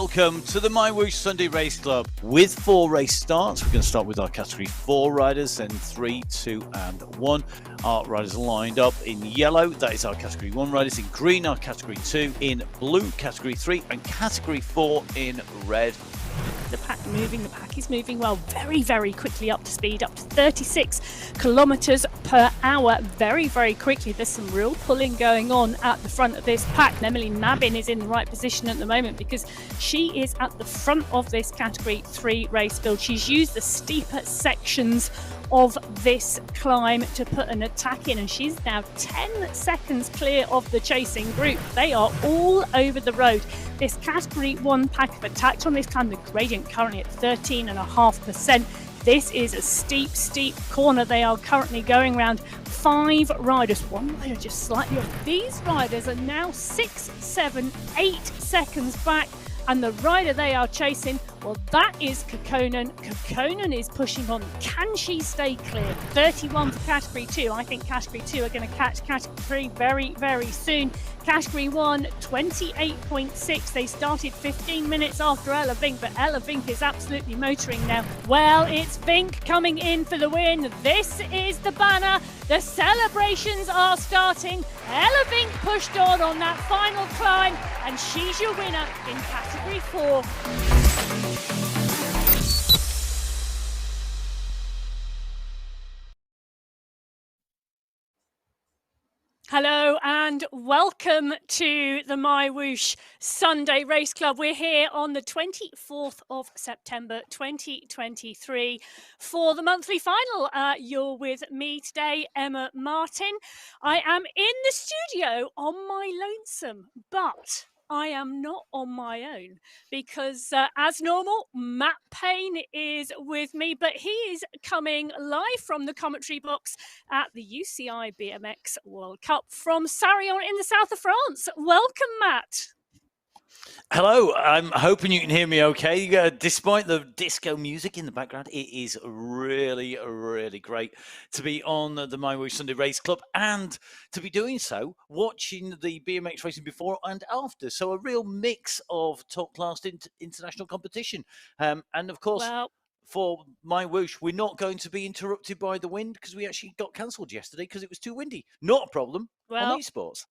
welcome to the MyWhoosh Sunday Race Club. With 4 race starts, we're going to start with our Category 4 riders, then 3, 2 and 1. Our riders lined up in yellow, that is our Category 1 riders. In green, our Category 2. In blue, Category 3. And Category 4 in red. The pack is moving well, very, very quickly up to speed, up to 36 kilometres per hour, very, very quickly. There's some real pulling going on at the front of this pack. Emily Mabin is in the right position at the moment because she is at the front of this Category 3 race field. She's used the steeper sections of this climb to put an attack in, and she's now 10 seconds clear of the chasing group. They are all over the road. This Category 1 pack have attacked on this climb, the gradient currently at 13.5%. This is a steep corner. They are currently going around 5 riders, 1 rider just slightly off. These riders are now 6, 7, 8 seconds back, and the rider they are chasing, well, that is Kekkonen. Kekkonen is pushing on. Can she stay clear? 31 for Category 2. I think Category 2 are going to catch Category 3 very, very soon. Category 1, 28.6. They started 15 minutes after Ella Vink, but Ella Vink is absolutely motoring now. Well, it's Vink coming in for the win. This is the banner. The celebrations are starting. Ella Vink pushed on that final climb, and she's your winner in Category 4. Hello and welcome to the MyWhoosh Sunday Race Club. We're here on the 24th of September 2023 for the monthly final. You're with me today, Emma Martin. I am in the studio on my lonesome, but I am not on my own because, as normal, Matt Payne is with me, but he is coming live from the commentary box at the UCI BMX World Cup from Sarrion in the south of France. Welcome, Matt. Hello, I'm hoping you can hear me okay. Despite the disco music in the background, it is really, really great to be on the MyWhoosh Sunday Race Club and to be doing so, watching the BMX racing before and after. So a real mix of top-class international competition. And of course, for MyWhoosh, we're not going to be interrupted by the wind because we actually got cancelled yesterday because it was too windy. Not a problem on esports.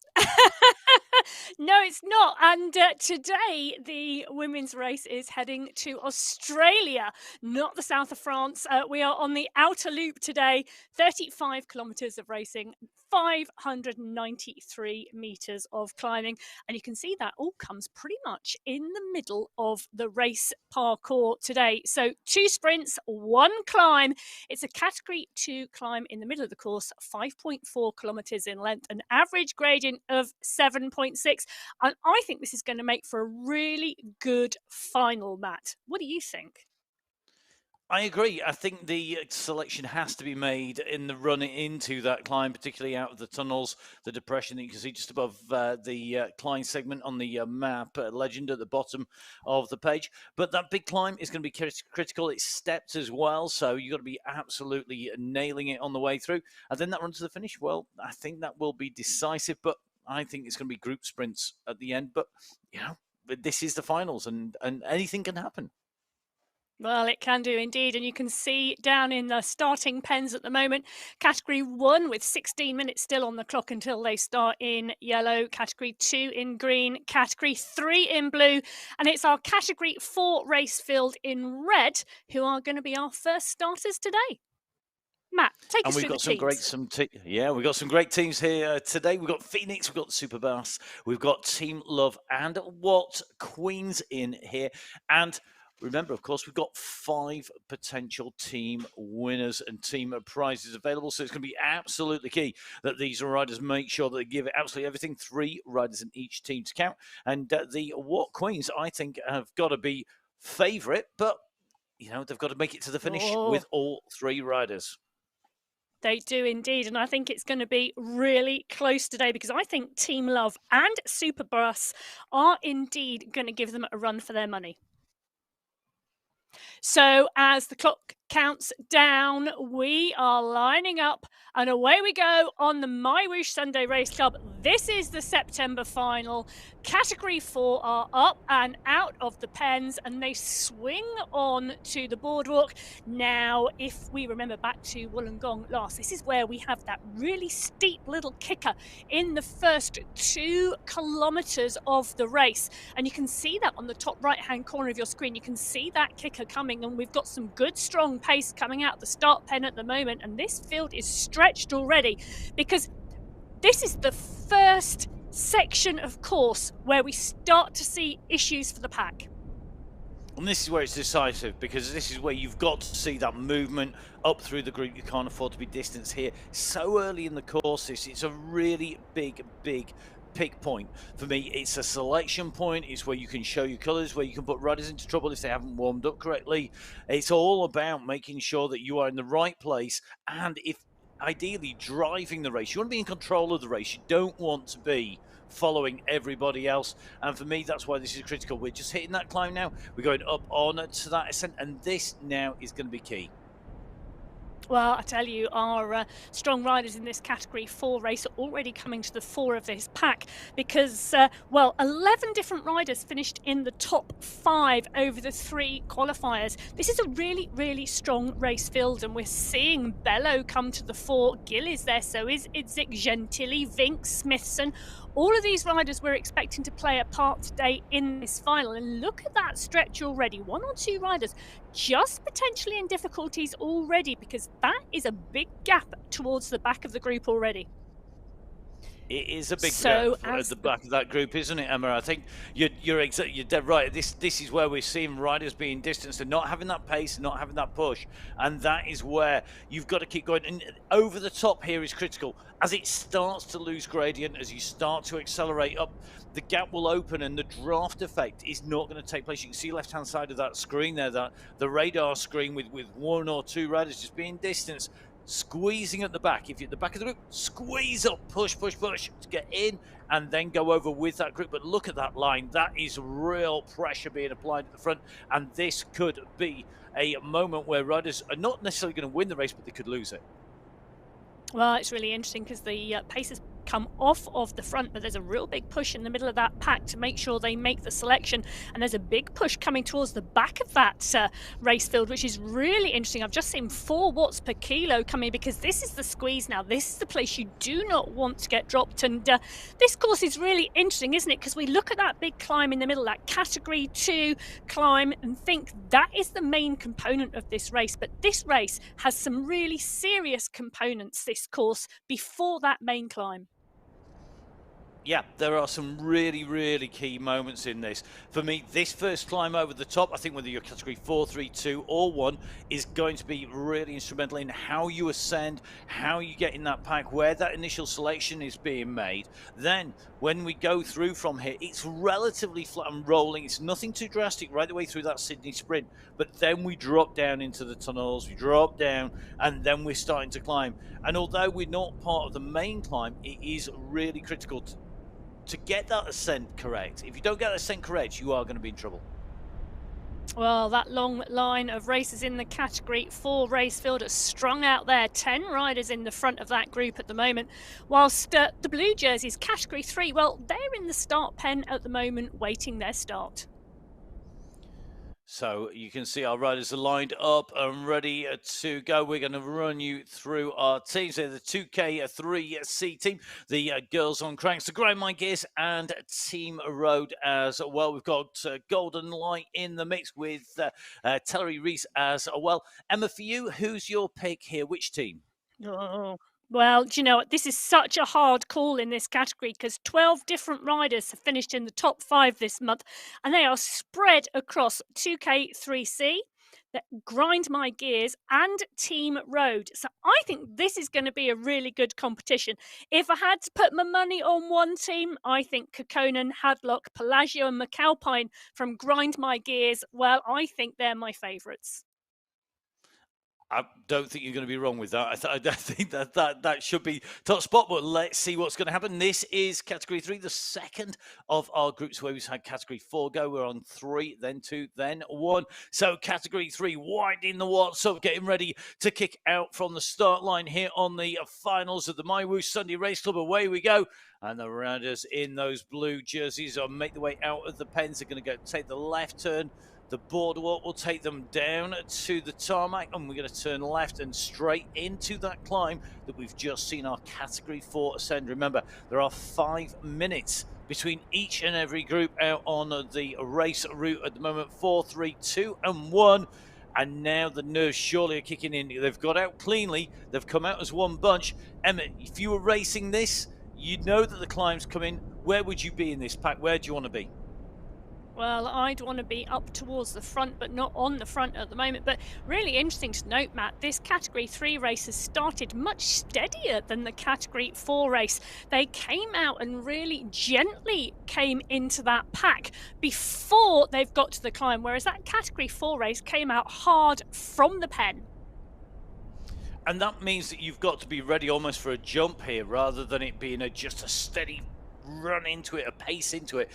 No, it's not. And today, the women's race is heading to Australia, not the south of France. We are on the outer loop today, 35 kilometres of racing, 593 metres of climbing. And you can see that all comes pretty much in the middle of the race parcours today. So 2 sprints, 1 climb. It's a Category 2 climb in the middle of the course, 5.4 kilometres in length, an average gradient of 7.6. And I think this is going to make for a really good final, Matt. What do you think? I agree. I think the selection has to be made in the run into that climb, particularly out of the tunnels, the depression that you can see just above the climb segment on the map, legend at the bottom of the page. But that big climb is going to be critical. It's stepped as well, so you've got to be absolutely nailing it on the way through. And then that run to the finish, well, I think that will be decisive, but I think it's going to be group sprints at the end. But, you know, this is the finals and anything can happen. Well, it can do indeed. And you can see down in the starting pens at the moment, Category 1 with 16 minutes still on the clock until they start in yellow, Category 2 in green, Category 3 in blue. And it's our Category 4 race field in red who are going to be our first starters today. Matt, take us through the teams. We've got some great teams here today. We've got Phoenix, we've got Superbass, we've got Team Love and What Queens in here. And remember, of course, we've got 5 potential team winners and team prizes available. So it's going to be absolutely key that these riders make sure that they give it absolutely everything. 3 riders in each team to count. And the What Queens, I think, have got to be favourite. But, you know, they've got to make it to the finish with all 3 riders. They do indeed, and I think it's going to be really close today because I think Team Love and Superbass are indeed going to give them a run for their money. So as the clock counts down. We are lining up, and away we go on the MyWhoosh Sunday Race Club. This is the September final. Category 4 are up and out of the pens, and they swing on to the boardwalk. Now, if we remember back to Wollongong last, this is where we have that really steep little kicker in the first 2 kilometres of the race. And you can see that on the top right-hand corner of your screen. You can see that kicker coming, and we've got some good strong pace coming out the start pen at the moment, and this field is stretched already because this is the first section of course where we start to see issues for the pack. And this is where it's decisive, because this is where you've got to see that movement up through the group. You can't afford to be distanced here so early in the course. It's a really big pick point for me. It's a selection point. It's where you can show your colours, where you can put riders into trouble if they haven't warmed up correctly. It's all about making sure that you are in the right place, and if ideally driving the race. You want to be in control of the race. You don't want to be following everybody else, and for me that's why this is critical. We're just hitting that climb now, we're going up on to that ascent, and this now is going to be key. Well, I tell you, our strong riders in this Category 4 race are already coming to the fore of this pack because, well, 11 different riders finished in the top 5 over the 3 qualifiers. This is a really strong race field, and we're seeing Bello come to the fore. Gill is there, so is Idzik, Gentili, Vink, Smithson. All of these riders we're expecting to play a part today in this final. And look at that stretch already. 1 or 2 riders just potentially in difficulties already, because that is a big gap towards the back of the group already. It is a big gap at the back of that group, isn't it, Emma? I think you're dead right. This is where we're seeing riders being distanced and not having that pace and not having that push, and that is where you've got to keep going. And over the top here is critical. As it starts to lose gradient, as you start to accelerate up, the gap will open, and the draft effect is not going to take place. You can see left-hand side of that screen there, that the radar screen with 1 or 2 riders just being distanced. Squeezing at the back. If you're at the back of the group, squeeze up, push to get in, and then go over with that group. But look at that line. That is real pressure being applied at the front, and this could be a moment where riders are not necessarily going to win the race, but they could lose it. Well, it's really interesting because the paces come off of the front, but there's a real big push in the middle of that pack to make sure they make the selection, and there's a big push coming towards the back of that race field, which is really interesting. I've just seen 4 watts per kilo coming, because this is the squeeze now. This is the place you do not want to get dropped, and this course is really interesting, isn't it? Because we look at that big climb in the middle, that Category 2 climb, and think that is the main component of this race, but this race has some really serious components, this course, before that main climb. Yeah, there are some really key moments in this. For me, this first climb over the top, I think whether you're Category 4, 3, 2 or 1, is going to be really instrumental in how you ascend, how you get in that pack, where that initial selection is being made. Then, when we go through from here, it's relatively flat and rolling. It's nothing too drastic right the way through that Sydney sprint. But then we drop down into the tunnels, we drop down, and then we're starting to climb. And although we're not part of the main climb, it is really critical to get that ascent correct. If you don't get that ascent correct, you are going to be in trouble. Well, that long line of races in the Category 4 race field are strung out there. 10 riders in the front of that group at the moment. Whilst the blue jerseys, Category 3, well, they're in the start pen at the moment, waiting their start. So you can see our riders are lined up and ready to go. We're going to run you through our teams. They're the 2K3C team, the girls on cranks, the Grind My Gears, and Team Road as well. We've got Golden Light in the mix with Tellery Reese as well. Emma, for you, who's your pick here? Which team? Oh. Well, do you know what? This is such a hard call in this category because 12 different riders have finished in the top 5 this month, and they are spread across 2K3C, Grind My Gears, and Team Road. So I think this is going to be a really good competition. If I had to put my money on one team, I think Kekkonen, Hadlock, Pelagio, and McAlpine from Grind My Gears, well, I think they're my favourites. I don't think you're going to be wrong with that. I think that should be top spot. But let's see what's going to happen. This is Category 3, the second of our groups where we've had Category 4 go. We're on 3, then 2, then 1. So Category 3 winding the watts up, getting ready to kick out from the start line here on the finals of the MyWhoosh Sunday Race Club. Away we go. And the riders in those blue jerseys are make their way out of the pens. They're going to go take the left turn. The boardwalk will take them down to the tarmac, and we're going to turn left and straight into that climb that we've just seen our Category 4 ascend. Remember, there are 5 minutes between each and every group out on the race route at the moment. 4, 3, 2, and 1. And now the nerves surely are kicking in. They've got out cleanly. They've come out as one bunch. Emma, if you were racing this, you'd know that the climb's coming. Where would you be in this pack? Where do you want to be? Well, I'd want to be up towards the front, but not on the front at the moment. But really interesting to note, Matt, this Category 3 race has started much steadier than the Category 4 race. They came out and really gently came into that pack before they've got to the climb, whereas that Category 4 race came out hard from the pen. And that means that you've got to be ready almost for a jump here rather than it being just a steady run into it, a pace into it.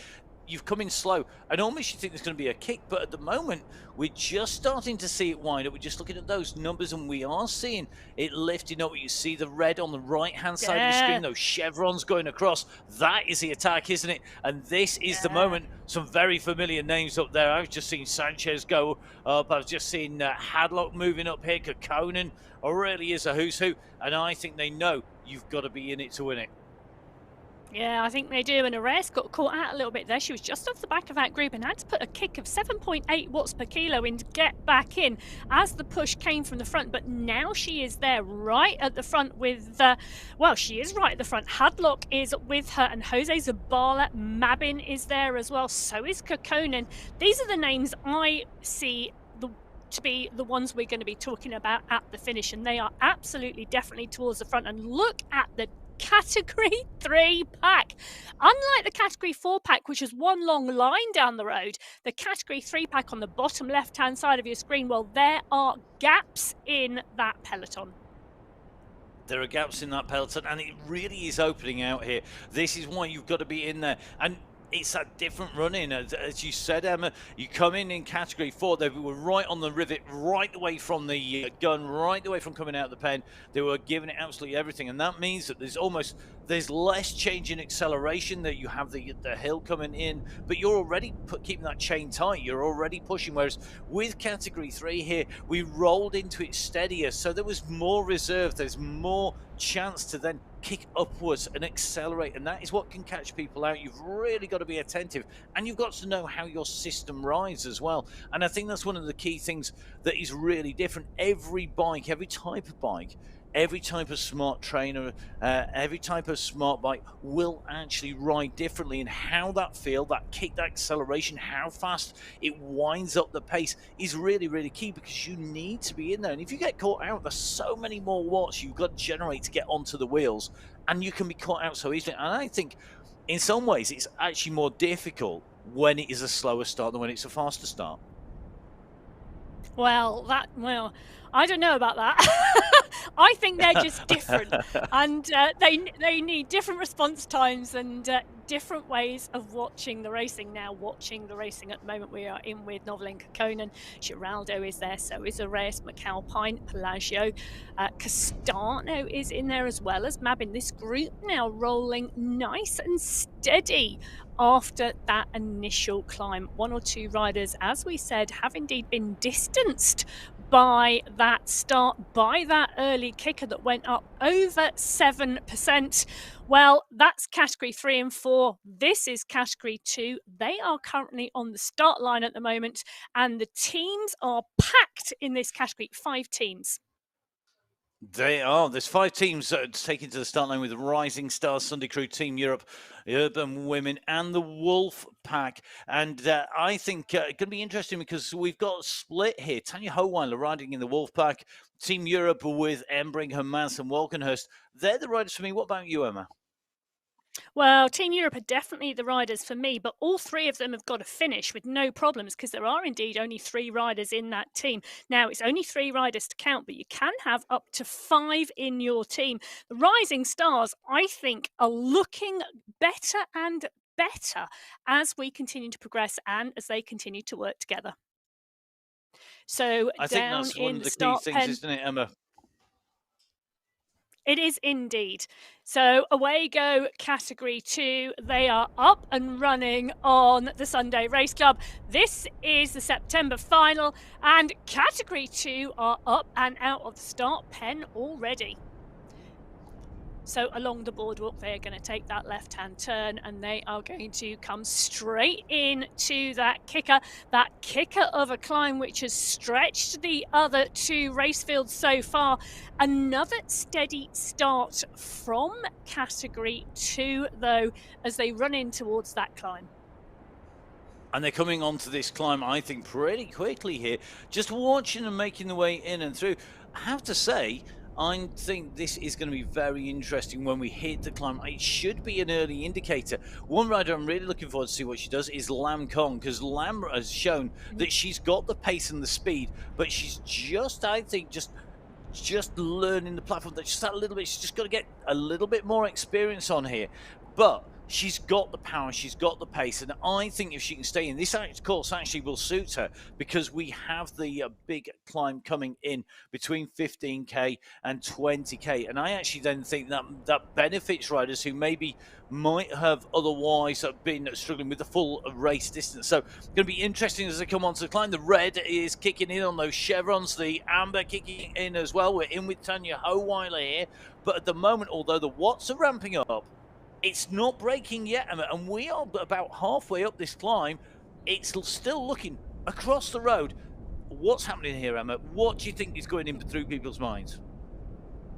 You've come in slow, and almost you think there's going to be a kick, but at the moment we're just starting to see it wind up. We're just looking at those numbers, and we are seeing it lifting up. You see the red on the right-hand side of the screen, those chevrons going across. That is the attack, isn't it? And this is the moment. Some very familiar names up there. I've just seen Sanchez go up. I've just seen Hadlock moving up here. Kekkonen really is a who's who, and I think they know you've got to be in it to win it. Yeah, I think they do. And Arres got caught out a little bit there. She was just off the back of that group and had to put a kick of 7.8 watts per kilo in to get back in as the push came from the front. But now she is there right at the front with, well, she is right at the front. Hadlock is with her and Jose Zabala. Mabin is there as well. So is Kekkonen. These are the names I see to be the ones we're going to be talking about at the finish. And they are absolutely definitely towards the front. And look at the Category 3 pack. Unlike the Category 4 pack, which is one long line down the road, the Category 3 pack on the bottom left-hand side of your screen, well, there are gaps in that peloton. There are gaps in that peloton, and it really is opening out here. This is why you've got to be in there. And it's a different running. As you said, Emma, you come in Category 4, they were right on the rivet, right away from the gun, right away from coming out of the pen. They were giving it absolutely everything, and that means that there's less change in acceleration, that you have the hill coming in, but you're already keeping that chain tight. You're already pushing, whereas with Category 3 here, we rolled into it steadier, so there was more reserve. There's more chance to then kick upwards and accelerate, and that is what can catch people out. You've really got to be attentive, and you've got to know how your system rides as well. And I think that's one of the key things that is really different. Every bike, every type of bike, every type of smart trainer, every type of smart bike will actually ride differently, and how that feel, that kick, that acceleration, how fast it winds up the pace is really, really key, because you need to be in there. And if you get caught out, there's so many more watts you've got to generate to get onto the wheels, and you can be caught out so easily. And I think in some ways it's actually more difficult when it is a slower start than when it's a faster start. Well, I don't know about that. I think they're just different, and they need different response times and different ways of watching the racing. Now, watching the racing at the moment, we are in with Novelin Kekkonen. Giraldo is there, so is Arres, McAlpine, Pelagio. Castano is in there as well as Mabin. This group now rolling nice and steady after that initial climb. One or two riders, as we said, have indeed been distanced by that start, by that early kicker that went up over 7%. Well, that's Category 3 and 4. This is Category 2. They are currently on the start line at the moment, and the teams are packed in this category. 5 teams. They are. There's 5 teams taking to the start line with Rising Stars, Sunday Crew, Team Europe, Urban Women, and the Wolf Pack. And I think it's going to be interesting because we've got a split here. Tanya Howeiler riding in the Wolf Pack, Team Europe with Embringham, Mans, and Walkenhurst. They're the riders for me. What about you, Emma? Well, Team Europe are definitely the riders for me, but all three of them have got to finish with no problems because there are indeed only 3 riders in that team. Now, it's only 3 riders to count, but you can have up to 5 in your team. The Rising Stars, I think, are looking better and better as we continue to progress and as they continue to work together. So I think down that's one in of the the key start things, pen, isn't it, Emma? it is indeed. So away go Category 2. They are up and running on the Sunday Race Club. This is the September final, and Category 2 are up and out of the start pen already. So along the boardwalk, they are going to take that left-hand turn and they are going to come straight in to that kicker of a climb which has stretched the other 2 race fields so far. Another steady start from Category 2, though, as they run in towards that climb. And they're coming onto this climb, I think, pretty quickly here. Just watching them making the way in and through. I have to say, I think this is going to be very interesting when we hit the climb. It should be an early indicator. One rider I'm really looking forward to see what she does is Lam Kong, because Lam has shown that she's got the pace and the speed, but she's just, I think, just learning the platform. That just that little bit. She's just got to get a little bit more experience on here, but she's got the power, she's got the pace, and I think if she can stay in this course, actually will suit her because we have the big climb coming in between 15k and 20k, and I actually then think that that benefits riders who maybe might have otherwise been struggling with the full race distance. So it's going to be interesting as they come onto the climb. The red is kicking in on those chevrons, the amber kicking in as well. We're in with Tanya Howeiler here, but at the moment, although the watts are ramping up, it's not breaking yet, Emma, and we are about halfway up this climb. It's still looking across the road. What's happening here, Emma? What do you think is going in through people's minds?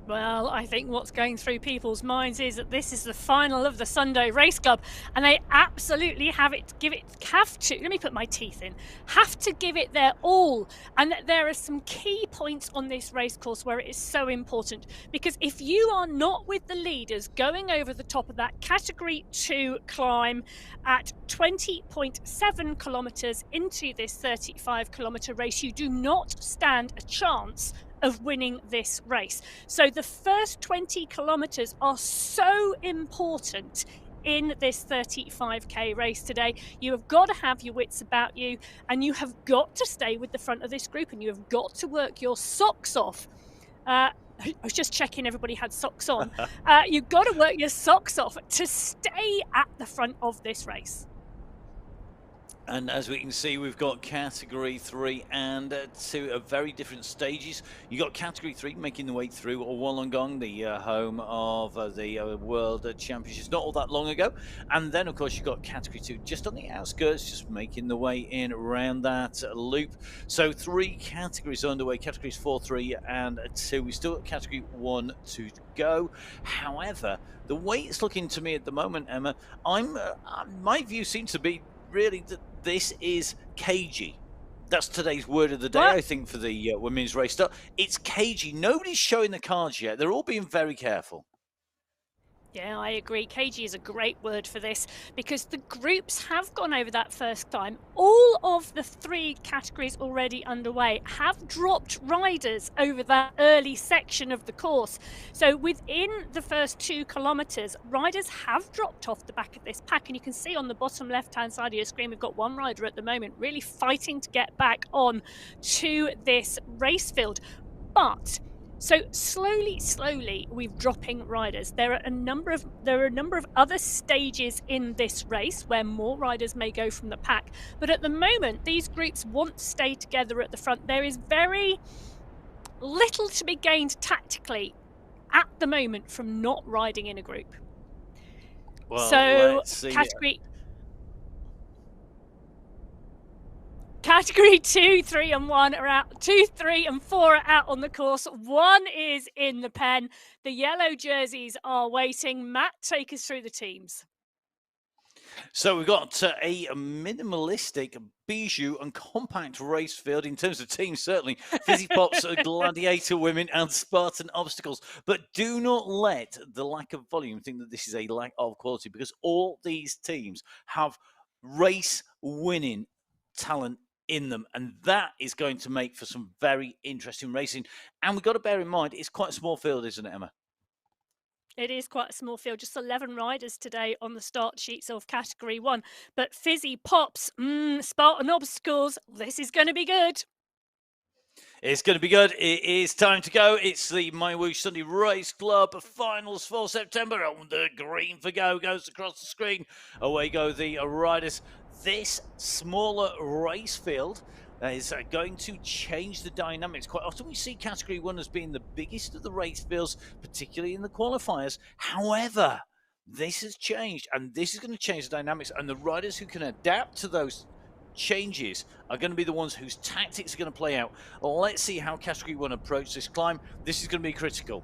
Well, I think what's going through people's minds is that this is the final of the Sunday Race Club, and they absolutely have to, let me put my teeth in, have to give it their all. And there are some key points on this race course where it is so important, because if you are not with the leaders going over the top of that Category 2 climb at 20.7 kilometres into this 35-kilometre race, you do not stand a chance of winning this race. So the first 20 kilometres are so important in this 35k race today. You have got to have your wits about you, and you have got to stay with the front of this group, and you have got to work your socks off. I was just checking everybody had socks on. You've got to work your socks off to stay at the front of this race. And as we can see, we've got Category 3 and 2 at very different stages. You got Category 3 making the way through Wollongong, the home of the World Championships, not all that long ago. And then, of course, you've got Category 2 just on the outskirts, just making the way in around that loop. So 3 categories underway, Categories 4, 3 and 2. We still got Category 1 to go. However, the way it's looking to me at the moment, Emma, my view seems to be really that this is cagey. That's today's word of the day, I think, for the women's race start. It's cagey. Nobody's showing the cards yet. They're all being very careful. Yeah, I agree. Cagey is a great word for this because the groups have gone over that first time. All of the 3 categories already underway have dropped riders over that early section of the course. So within the first 2 kilometres, riders have dropped off the back of this pack. And you can see on the bottom left-hand side of your screen, we've got one rider at the moment really fighting to get back on to this race field. But so slowly, we're dropping riders. There are a number of other stages in this race where more riders may go from the pack. But at the moment, these groups want to stay together at the front. There is very little to be gained tactically at the moment from not riding in a group. Well, so let's see. Category 2, 3 and 1 are out. 2, 3 and 4 are out on the course. 1 is in the pen. The yellow jerseys are waiting. Matt, take us through the teams. So we've got a minimalistic, bijou, and compact race field in terms of teams, certainly. Fizzy Pops, Gladiator Women, and Spartan Obstacles. But do not let the lack of volume think that this is a lack of quality, because all these teams have race winning talent in them, and that is going to make for some very interesting racing. And we've got to bear in mind, it's quite a small field, isn't it, Emma? It is quite a small field, just 11 riders today on the start sheets of Category 1. But Fizzy Pops, Spartan Obstacles, this is going to be good. It's going to be good. It is time to go. It's the MyWhoosh Sunday Race Club finals for September. And the green for go goes across the screen. Away go the riders. This smaller race field is going to change the dynamics. Quite often we see Category 1 as being the biggest of the race fields, particularly in the qualifiers. However, this has changed, and this is going to change the dynamics. And the riders who can adapt to those changes are going to be the ones whose tactics are going to play out. Let's see how Category 1 approach this climb. This is going to be critical.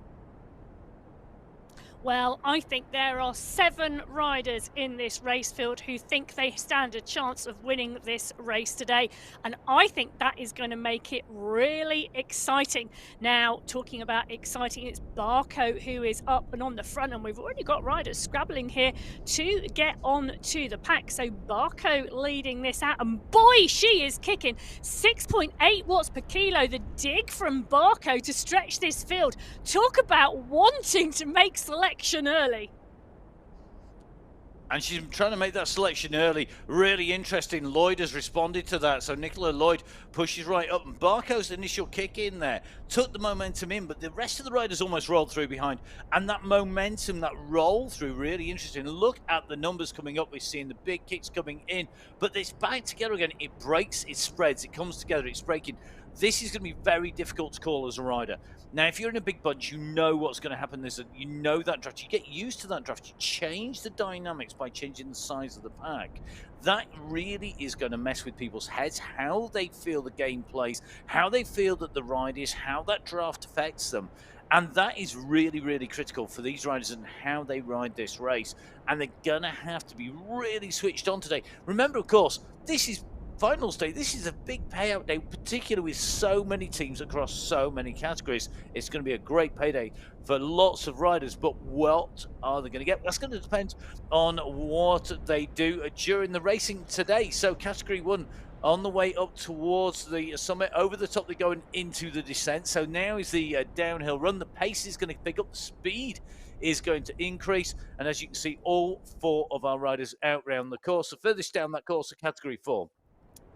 Well, I think there are 7 riders in this race field who think they stand a chance of winning this race today. And I think that is going to make it really exciting. Now, talking about exciting, it's Barco who is up and on the front. And we've already got riders scrabbling here to get on to the pack. So Barco leading this out. And boy, she is kicking. 6.8 watts per kilo. The dig from Barco to stretch this field. Talk about wanting to make selection early. And she's trying to make that selection early. Really interesting. Lloyd has responded to that. So Nicola Lloyd pushes right up. And Barco's initial kick in there took the momentum in, but the rest of the riders almost rolled through behind. And that momentum, that roll through, really interesting. Look at the numbers coming up. We're seeing the big kicks coming in. But it's back together again. It breaks, it spreads, it comes together, it's breaking. This is going to be very difficult to call as a rider. Now, if you're in a big bunch, you know what's going to happen. You know that draft. You get used to that draft. You change the dynamics by changing the size of the pack. That really is going to mess with people's heads, how they feel the game plays, how they feel that the ride is, how that draft affects them. And that is really, really critical for these riders and how they ride this race. And they're going to have to be really switched on today. Remember, of course, this is finals day. This is a big payout day, particularly with so many teams across so many categories. It's going to be a great payday for lots of riders, but what are they going to get? That's going to depend on what they do during the racing today. So Category 1 on the way up towards the summit. Over the top, they're going into the descent. So now is the downhill run. The pace is going to pick up. The speed is going to increase. And as you can see, all 4 of our riders out round the course. The furthest down that course are Category 4.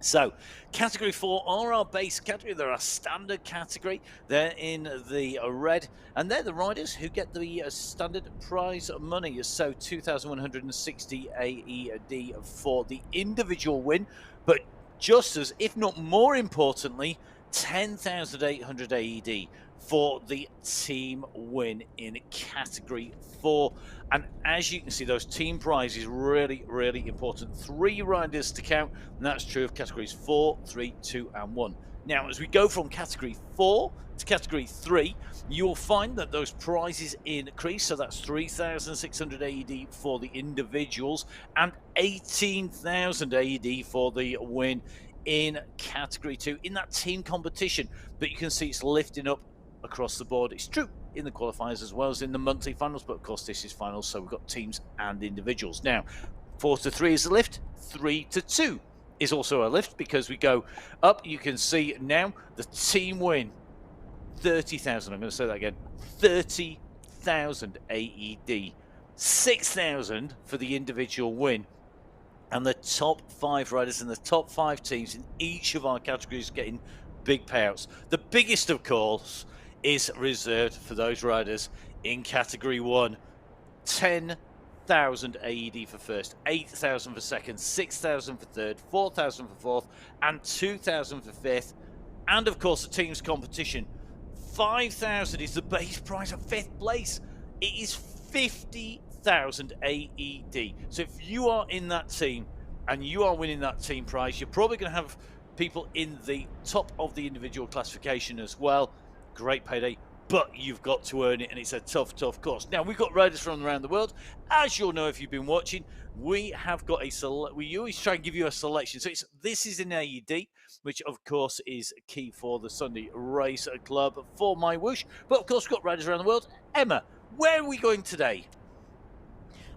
So, Category 4 are our base category. They're our standard category. They're in the red, and they're the riders who get the standard prize money. So, 2,160 AED for the individual win, but just as, if not more importantly, 10,800 AED for the team win in Category 4. And as you can see, those team prizes really, really important. 3 riders to count, and that's true of Categories 4, 3, 2, and 1. Now, as we go from Category 4 to Category 3, you'll find that those prizes increase. So that's 3,600 AED for the individuals and 18,000 AED for the win in Category 2 in that team competition. But you can see it's lifting up across the board. It's true in the qualifiers as well as in the monthly finals, but of course this is finals, so we've got teams and individuals. Now, 4 to 3 is the lift, 3 to 2 is also a lift because we go up. You can see now the team win 30,000. I'm going to say that again, 30,000 AED, 6,000 for the individual win. And the top 5 riders in the top 5 teams in each of our categories getting big payouts. The biggest, of course, is reserved for those riders in Category 1. 10,000 AED for first, 8,000 for second, 6,000 for third, 4,000 for fourth, and 2,000 for fifth. And of course, the team's competition. 5,000 is the base prize of 5th place. It is 50,000 AED. So if you are in that team and you are winning that team prize, you're probably going to have people in the top of the individual classification as well. Great payday. but you've got to earn it, and it's a tough, tough course. Now, we've got riders from around the world. As you'll know if you've been watching, we have got we always try and give you a selection. So this is in AED, which of course is key for the Sunday Race Club for MyWhoosh. But of course, we've got riders around the world. Emma, where are we going today?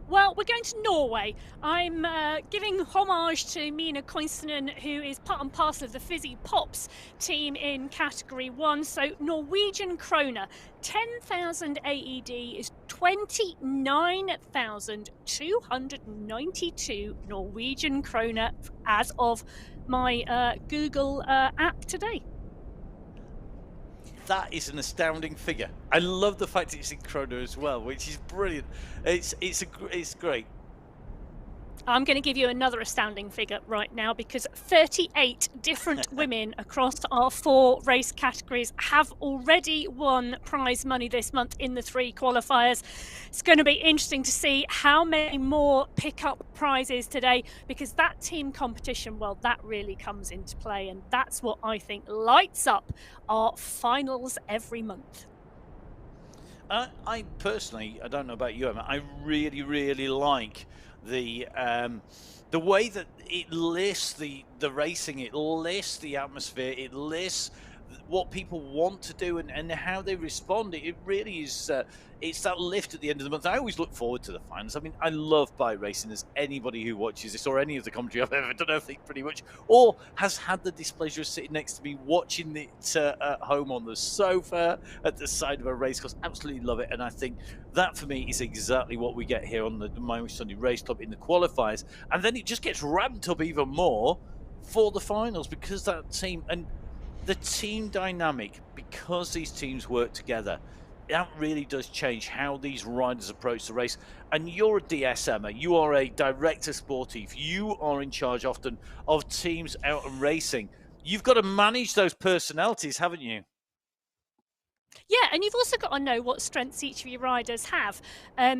Well, we're going to Norway. I'm giving homage to Mina Koinsinen, who is part and parcel of the Fizzy Pops team in Category 1. So Norwegian kroner, 10,000 AED is 29,292 Norwegian kroner as of my Google app today. That is an astounding figure. I love the fact it's in kroner as well, which is brilliant. It's great. I'm going to give you another astounding figure right now, because 38 different women across our 4 race categories have already won prize money this month in the 3 qualifiers. It's going to be interesting to see how many more pick up prizes today, because that team competition, well, that really comes into play, and that's what I think lights up our finals every month. I personally, I don't know about you, Emma, I really, really like the way that it lists the racing, it lists the atmosphere, it lists what people want to do and how they respond. It really is, it's that lift at the end of the month. I always look forward to the finals. I mean, I love bike racing. As anybody who watches this or any of the commentary I've ever done, I think pretty much, or has had the displeasure of sitting next to me watching it at home on the sofa at the side of a race course, absolutely love it. And I think that for me is exactly what we get here on the MyWhoosh Sunday Race Club in the qualifiers. And then it just gets ramped up even more for the finals, because that team and the team dynamic, because these teams work together, that really does change how these riders approach the race. And you're a DS, Emma, you are a director sportif, you are in charge often of teams out and racing. You've got to manage those personalities, haven't you? Yeah, and you've also got to know what strengths each of your riders have,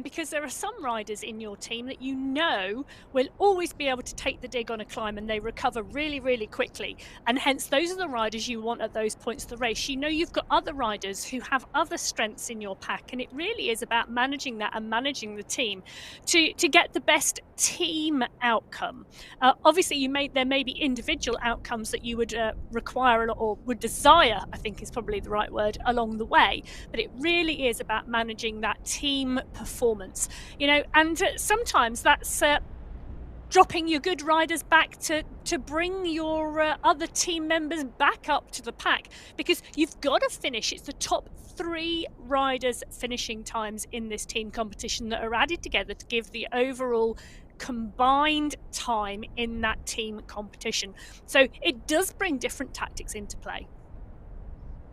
because there are some riders in your team that you know will always be able to take the dig on a climb, and they recover really, really quickly. And hence, those are the riders you want at those points of the race. You know you've got other riders who have other strengths in your pack, and it really is about managing that and managing the team to get the best team outcome. Obviously, there may be individual outcomes that you would require or would desire, I think is probably the right word, along the way, but it really is about managing that team performance, and sometimes that's dropping your good riders back to bring your other team members back up to the pack, because you've got to finish. It's the top 3 riders finishing times in this team competition that are added together to give the overall combined time in that team competition. So it does bring different tactics into play.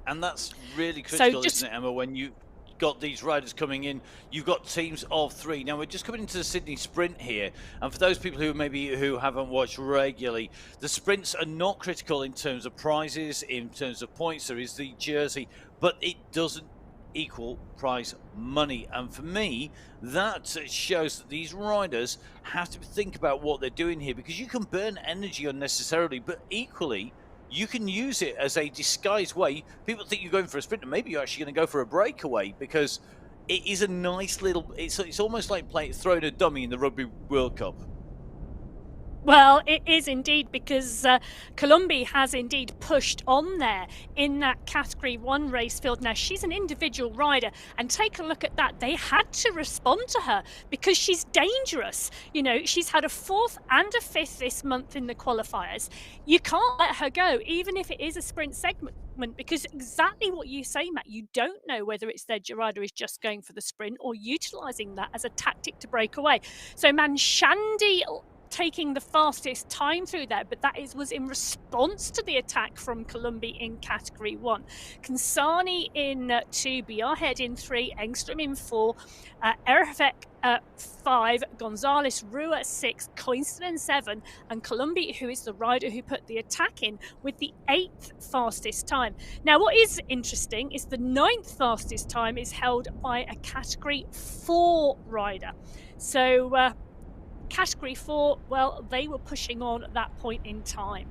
And that's really critical, isn't it, Emma, when you got these riders coming in, you've got teams of 3. Now, we're just coming into the Sydney Sprint here, and for those people who haven't watched regularly, the sprints are not critical in terms of prizes, in terms of points. There is the jersey, but it doesn't equal prize money. And for me, that shows that these riders have to think about what they're doing here, because you can burn energy unnecessarily, but equally you can use it as a disguised way. People think you're going for a sprint, and maybe you're actually going to go for a breakaway, because it is a nice little, it's almost like throwing a dummy in the Rugby World Cup. Well, it is indeed, because Columbi has indeed pushed on there in that Category 1 race field. Now, she's an individual rider, and take a look at that. They had to respond to her because she's dangerous. She's had a 4th and a 5th this month in the qualifiers. You can't let her go, even if it is a sprint segment, because exactly what you say, Matt, you don't know whether it's their rider is just going for the sprint or utilising that as a tactic to break away. So Manshandi taking the fastest time through there, but that was in response to the attack from Columbi in Category 1. Kansani in 2, Biarhead in 3, Engström in 4, Erfek 5, Gonzalez Rua 6, Koinston 7, and Columbi, who is the rider who put the attack in, with the 8th fastest time. Now, what is interesting is the 9th fastest time is held by a Category 4 rider. So Category 4, well, they were pushing on at that point in time.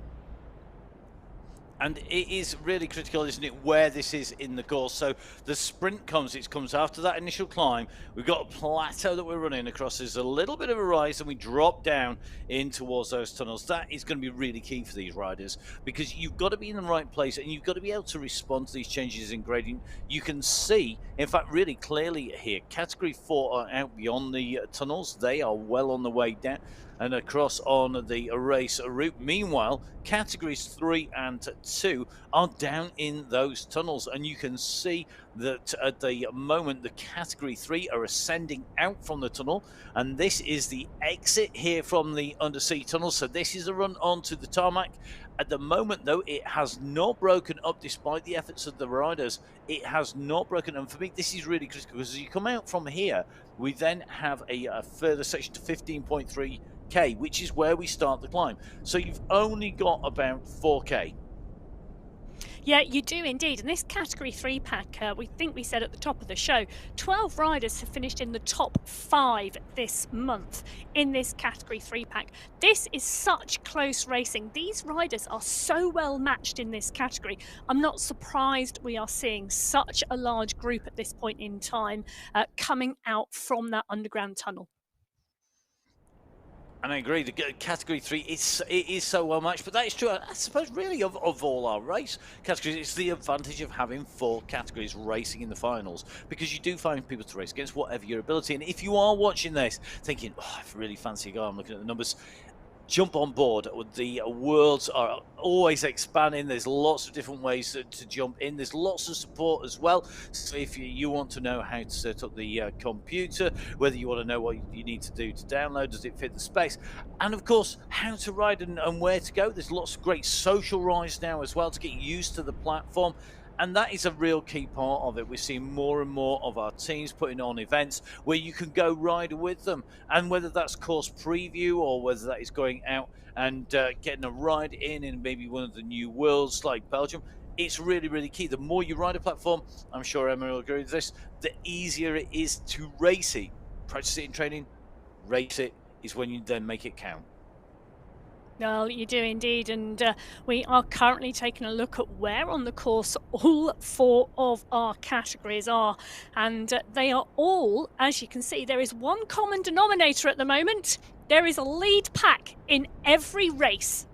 And it is really critical, isn't it, where this is in the course. So the sprint comes, it comes after that initial climb. We've got a plateau that we're running across. There's a little bit of a rise and we drop down in towards those tunnels. That is going to be really key for these riders because you've got to be in the right place and you've got to be able to respond to these changes in gradient. You can see, in fact, really clearly here, Category 4 are out beyond the tunnels. They are well on the way down and across on the race route. Meanwhile, categories 3 and 2 are down in those tunnels, and you can see that at the moment the category 3 are ascending out from the tunnel, and this is the exit here from the undersea tunnel. So this is a run onto the tarmac. At the moment, though, it has not broken up despite the efforts of the riders. It has not broken, and for me this is really critical because as you come out from here, we then have a further section to 15.3K, which is where we start the climb. So you've only got about 4K. Yeah, you do indeed. And this Category 3 pack, we think we said at the top of the show, 12 riders have finished in the top 5 this month in this Category 3 pack. This is such close racing. These riders are so well matched in this category. I'm not surprised we are seeing such a large group at this point in time coming out from that underground tunnel. And I agree, the category 3 it is so well matched, but that is true, I suppose, really, of all our race categories. It's the advantage of having 4 categories racing in the finals, because you do find people to race against, whatever your ability. And if you are watching this thinking, oh, I really fancy a go, I'm looking at the numbers, jump on board. The worlds are always expanding. There's lots of different ways to jump in. There's lots of support as well. So if you want to know how to set up the computer, whether you want to know what you need to do to download, does it fit the space, and of course how to ride and where to go. There's lots of great social rides now as well to get used to the platform. And that is a real key part of it. We're seeing more and more of our teams putting on events where you can go ride with them. And whether that's course preview or whether that is going out and getting a ride in maybe one of the new worlds like Belgium, it's really, really key. The more you ride a platform, I'm sure Emma will agree with this, the easier it is to race it. Practice it in training, race it is when you then make it count. Well, you do indeed, and we are currently taking a look at where on the course all 4 of our categories are, and they are all, as you can see, there is one common denominator at the moment. There is a lead pack in every race.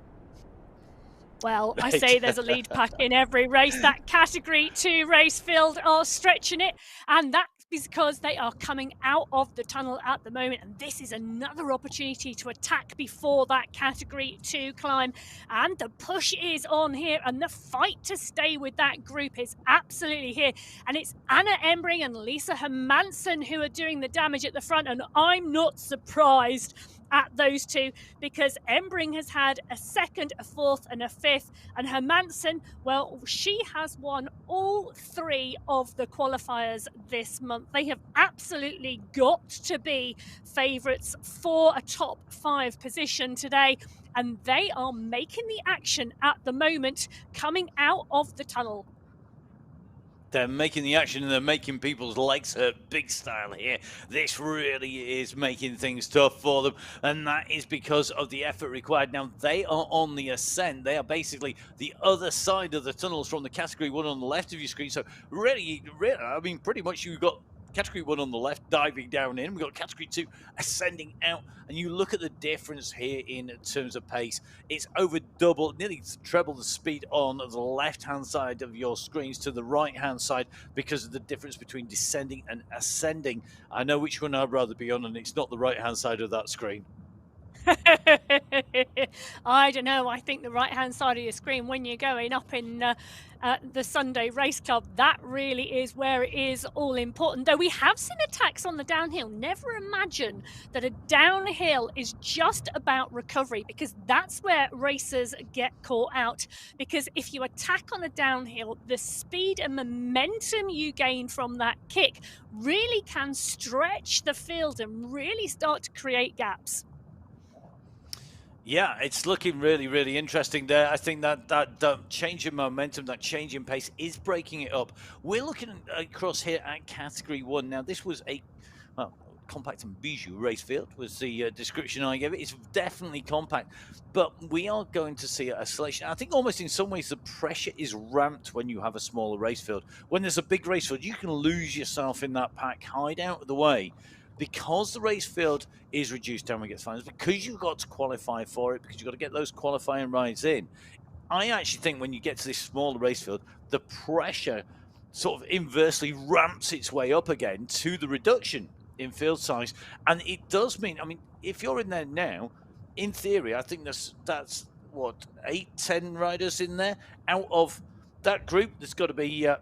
Well, I say there's a lead pack in every race. That Category 2 race field are stretching it, and that because they are coming out of the tunnel at the moment, and this is another opportunity to attack before that Category 2 climb. And the push is on here, and the fight to stay with that group is absolutely here. And it's Anna Embring and Lisa Hermansen who are doing the damage at the front, and I'm not surprised at those two, because Embring has had a 2nd, a 4th and a 5th, and Hermansen, well, she has won all 3 of the qualifiers this month. They have absolutely got to be favourites for a top 5 position today, and they are making the action at the moment coming out of the tunnel. They're making the action and they're making people's legs hurt big style here. This really is making things tough for them, and that is because of the effort required. Now, they are on the ascent. They are basically the other side of the tunnels from the Category 1 on the left of your screen. So really, I mean, pretty much you've got Category 1 on the left diving down in. We've got Category 2 ascending out. And you look at the difference here in terms of pace. It's over double, nearly treble the speed on the left-hand side of your screens to the right-hand side because of the difference between descending and ascending. I know which one I'd rather be on, and it's not the right-hand side of that screen. I don't know. I think the right-hand side of your screen, when you're going up in the Sunday Race Club, that really is where it is all important. Though we have seen attacks on the downhill. Never imagine that a downhill is just about recovery, because that's where racers get caught out. Because if you attack on a downhill, the speed and momentum you gain from that kick really can stretch the field and really start to create gaps. Yeah, it's looking really, really interesting there. I think that change in momentum, that change in pace is breaking it up. We're looking across here at Category 1. Now, this was well, compact and bijou race field was the description I gave it. It's definitely compact, but we are going to see a selection. I think almost in some ways the pressure is ramped when you have a smaller race field. When there's a big race field, you can lose yourself in that pack, hide out of the way. Because the race field is reduced down when we get to finals, because you've got to qualify for it, because you've got to get those qualifying rides in, I actually think when you get to this smaller race field, the pressure sort of inversely ramps its way up again to the reduction in field size. And it does mean, I mean, if you're in there now, in theory, I think that's what, 8-10 riders in there out of that group. There's got to be 8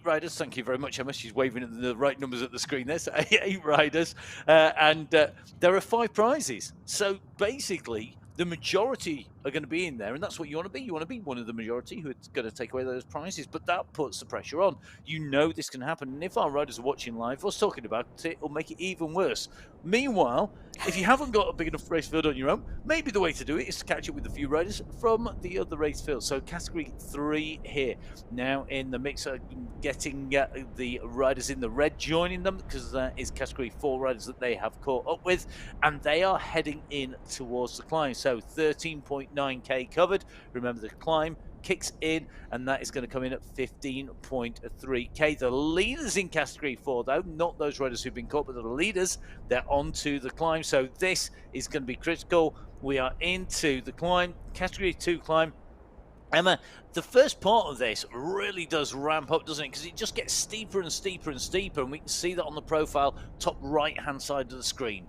riders. Thank you very much, Emma. She's waving at the right numbers at the screen there. So 8 riders, and there are 5 prizes. So basically, the majority are going to be in there, and that's what you want to be. You want to be one of the majority who's going to take away those prizes, but that puts the pressure on. You know this can happen, and if our riders are watching live, us talking about it will make it even worse. Meanwhile, if you haven't got a big enough race field on your own, maybe the way to do it is to catch up with a few riders from the other race field. So category 3 here now in the mix, getting the riders in the red joining them, because that is category 4 riders that they have caught up with, and they are heading in towards the climb. So 13.9k covered. Remember, the climb kicks in, and that is going to come in at 15.3k. The leaders in category 4, though, not those riders who've been caught, but the leaders, they're onto the climb. So this is going to be critical. We are into the climb, category 2 climb. Emma, the first part of this really does ramp up, doesn't it? Because it just gets steeper and steeper and steeper, and we can see that on the profile top right-hand side of the screen.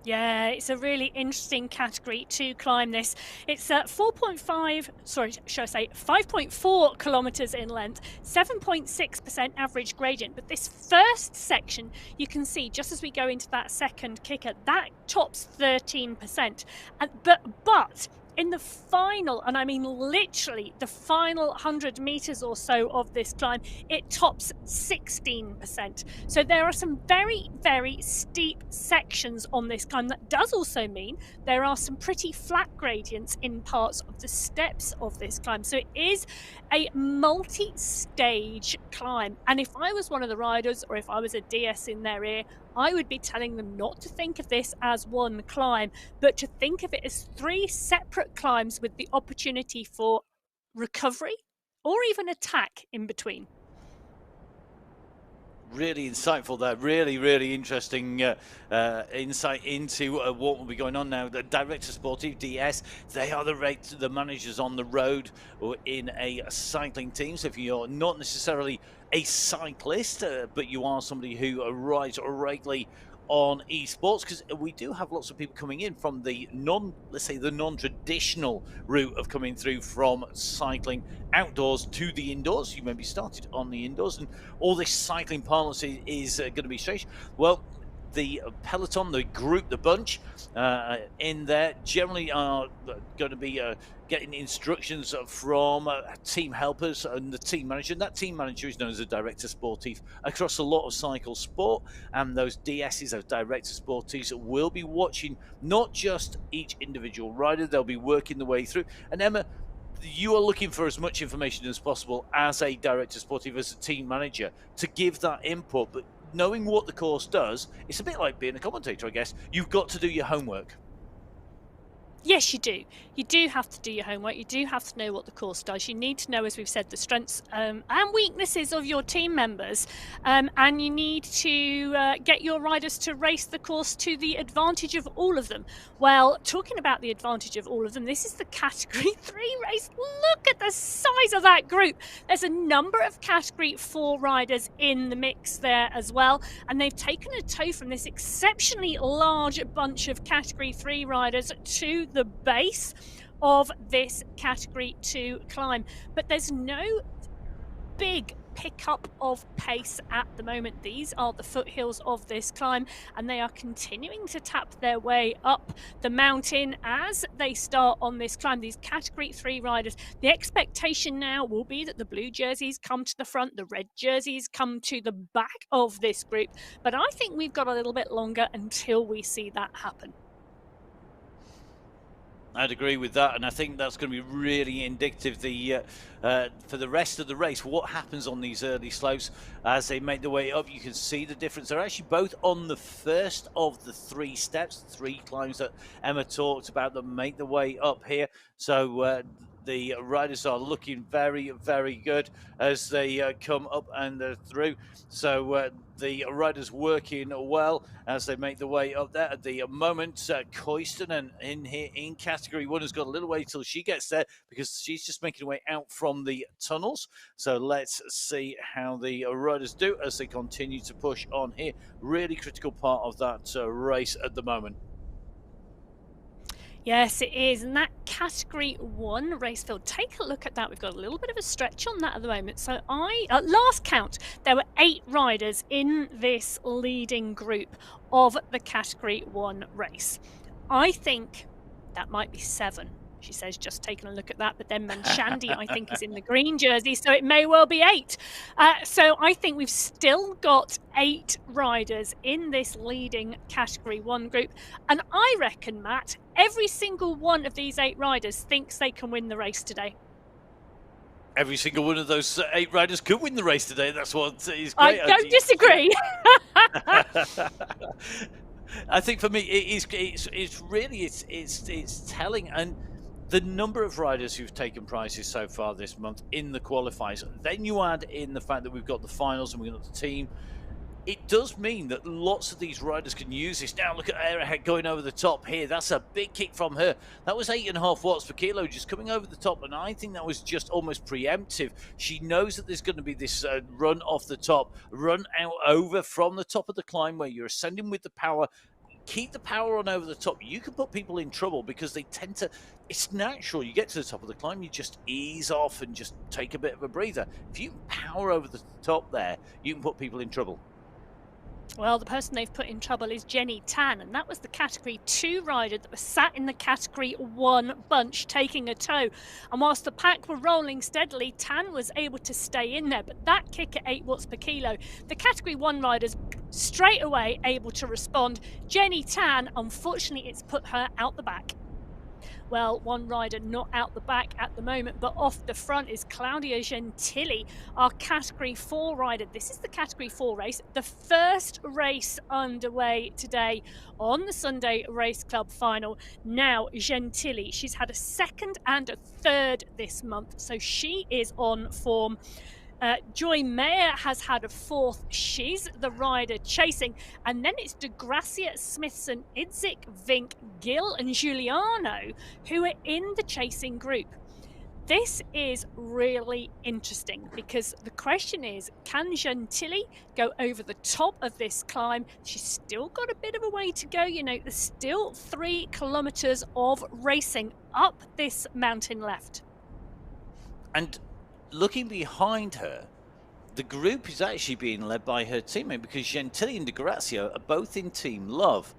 Yeah, it's a really interesting category to climb this. It's 5.4 kilometers in length, 7.6% average gradient. But this first section, you can see just as we go into that second kicker, that tops 13%. But in the final, and I mean literally the final 100 meters or so of this climb, it tops 16%. So there are some very, very steep sections on this climb. That does also mean there are some pretty flat gradients in parts of the steps of this climb. So it is a multi-stage climb. And if I was one of the riders, or if I was a DS in their ear, I would be telling them not to think of this as one climb, but to think of it as 3 separate climbs with the opportunity for recovery or even attack in between. Really insightful there. Really, really interesting insight into what will be going on now. The Director Sportive, DS, they are the managers on the road or in a cycling team. So if you're not necessarily a cyclist, but you are somebody who rides regularly on esports, because we do have lots of people coming in from the non-traditional route of coming through from cycling outdoors to the indoors. You maybe started on the indoors, and all this cycling parlance is going to be strange. Well, the peloton, the group, the bunch in there generally are going to be getting instructions from team helpers and the team manager. And that team manager is known as a Director Sportif across a lot of cycle sport. And those DSs, those Director Sportifs, will be watching not just each individual rider, they'll be working the way through. And Emma, you are looking for as much information as possible as a Director Sportif, as a team manager, to give that input. But knowing what the course does, it's a bit like being a commentator, I guess. You've got to do your homework. Yes, you do. You do have to do your homework. You do have to know what the course does. You need to know, as we've said, the strengths and weaknesses of your team members. And you need to get your riders to race the course to the advantage of all of them. Well, talking about the advantage of all of them, this is the Category 3 race. Look at the size of that group. There's a number of Category 4 riders in the mix there as well. And they've taken a tow from this exceptionally large bunch of Category 3 riders to the base of this Category 2 climb. But there's no big pickup of pace at the moment. These are the foothills of this climb, and they are continuing to tap their way up the mountain as they start on this climb. These Category 3 riders, the expectation now will be that the blue jerseys come to the front, the red jerseys come to the back of this group. But I think we've got a little bit longer until we see that happen. I'd agree with that, and I think that's going to be really indicative for the rest of the race. What happens on these early slopes as they make their way up? You can see the difference. They're actually both on the first of the 3 steps, 3 climbs that Emma talked about that make their way up here. So the riders are looking very, very good as they come up and through. So the riders working well as they make their way up there. At the moment, Koistinen in here in Category 1 has got a little way till she gets there because she's just making her way out from the tunnels. So let's see how the riders do as they continue to push on here. Really critical part of that race at the moment. Yes, it is. And that Category 1 race field, take a look at that. We've got a little bit of a stretch on that at the moment. So at last count, there were 8 riders in this leading group of the Category 1 race. I think that might be 7. She says, just taking a look at that. But then Manshandi, I think, is in the green jersey, so it may well be 8. So I think we've still got 8 riders in this leading Category 1 group. And I reckon, Matt, every single one of these 8 riders thinks they can win the race today. Every single one of those 8 riders could win the race today. That's what is great. I don't disagree. I think for me, it's really telling, and the number of riders who've taken prizes so far this month in the qualifiers. Then you add in the fact that we've got the finals and we've got the team. It does mean that lots of these riders can use this. Now look at Airhead going over the top here. That's a big kick from her. That was 8.5 watts per kilo just coming over the top, and I think that was just almost preemptive. She knows that there's going to be this run off the top, run out over from the top of the climb where you're ascending with the power. Keep the power on over the top. You can put people in trouble because they tend to, it's natural. You get to the top of the climb, you just ease off and just take a bit of a breather. If you power over the top there, you can put people in trouble. Well, the person they've put in trouble is Jenny Tan, and that was the Category 2 rider that was sat in the Category 1 bunch taking a tow. And whilst the pack were rolling steadily, Tan was able to stay in there, but that kick at 8 watts per kilo, the Category 1 riders straight away able to respond. Jenny Tan, unfortunately, it's put her out the back. Well, one rider not out the back at the moment, but off the front is Claudia Gentili, our Category 4 rider. This is the Category 4 race, the first race underway today on the Sunday Race Club final. Now, Gentili, she's had a 2nd and a 3rd this month, so she is on form. Joy Mayer has had a 4th. She's the rider chasing. And then it's De Gracia, Smithson, Idzik, Vink, Gill and Giuliano who are in the chasing group. This is really interesting because the question is, can Gentili go over the top of this climb? She's still got a bit of a way to go. You know, there's still 3 kilometers of racing up this mountain left. And looking behind her, the group is actually being led by her teammate because Gentili and De Grazia are both in Team Love.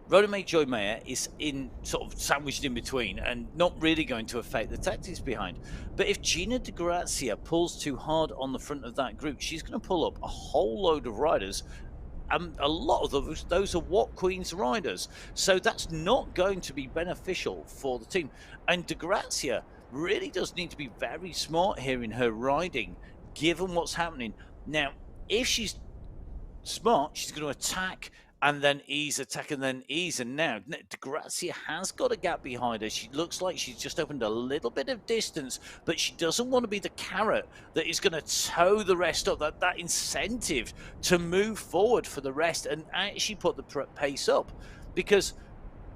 Roadmate Joy Mayer is in sort of sandwiched in between and not really going to affect the tactics behind. But if Gina De Grazia pulls too hard on the front of that group, she's going to pull up a whole load of riders. And a lot of those are What Queen's riders. So that's not going to be beneficial for the team. And De Grazia really does need to be very smart here in her riding, given what's happening. Now, if she's smart, she's going to attack and then ease, attack and then ease. And now, De Grazia has got a gap behind her. She looks like she's just opened a little bit of distance, but she doesn't want to be the carrot that is going to tow the rest up, that incentive to move forward for the rest and actually put the pace up. Because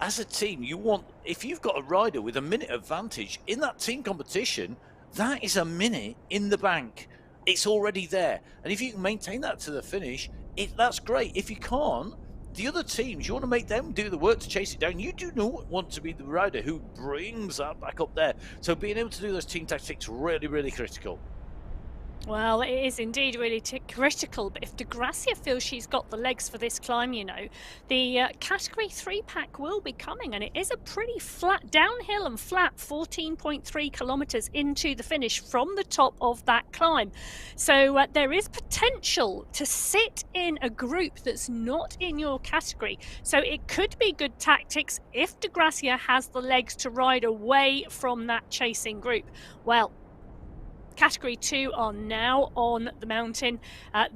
as a team, you want, if you've got a rider with a minute advantage in that team competition, that is a minute in the bank. It's already there. And if you can maintain that to the finish, that's great. If you can't, the other teams, you want to make them do the work to chase it down. You do not want to be the rider who brings that back up there. So being able to do those team tactics really, really critical. Well, it is indeed really critical, but if DeGracia feels she's got the legs for this climb, you know, the Category 3 pack will be coming, and it is a pretty flat, downhill and flat 14.3 kilometres into the finish from the top of that climb. So there is potential to sit in a group that's not in your category. So it could be good tactics if DeGracia has the legs to ride away from that chasing group. Well, Category 2 are now on the mountain.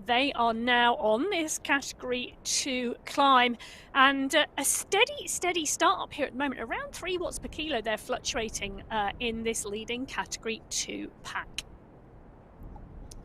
They are now on this Category 2 climb, and a steady start up here at the moment. Around 3 watts per kilo they're fluctuating in this leading Category 2 pack.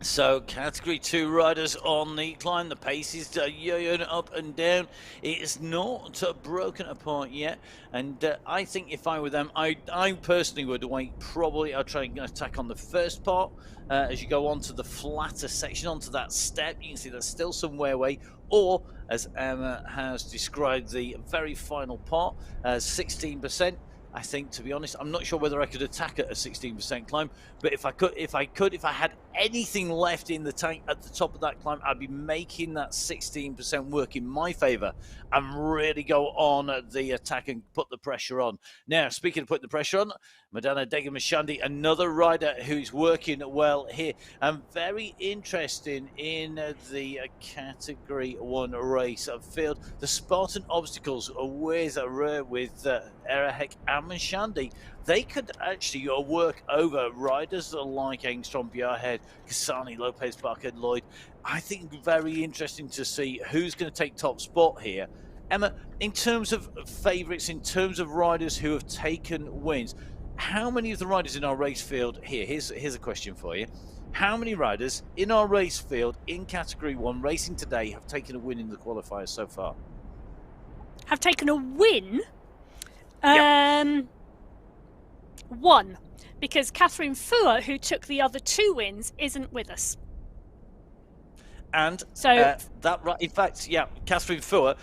So Category 2 riders on the climb. The pace is yo-yoing up and down. It is not broken apart yet. And I think if I were them, I personally would wait. Probably I'll try and attack on the first part. As you go onto the flatter section, onto that step, you can see there's still some wear away. Or, as Emma has described, the very final part, 16%. I think, to be honest, I'm not sure whether I could attack at a 16% climb, but if I had anything left in the tank at the top of that climb, I'd be making that 16% work in my favor and really go on the attack and put the pressure on. Now, speaking of putting the pressure on, Madana Degamashandi, another rider who's working well here, and very interesting in the Category 1 race field. The Spartan obstacles with Erahek and Mashandi, they could actually work over riders like Engstrom, Bjarhead, Kasani, Lopez, Barker, Lloyd. I think very interesting to see who's going to take top spot here. Emma, in terms of favourites, in terms of riders who have taken wins, how many of the riders in our race field here, here's a question for you. How many riders in our race field in Category 1 racing today have taken a win in the qualifiers so far? Have taken a win? Yep. One, because Catherine Fuhr, who took the other 2 wins, isn't with us. And so in fact, yeah, Catherine Fuhr,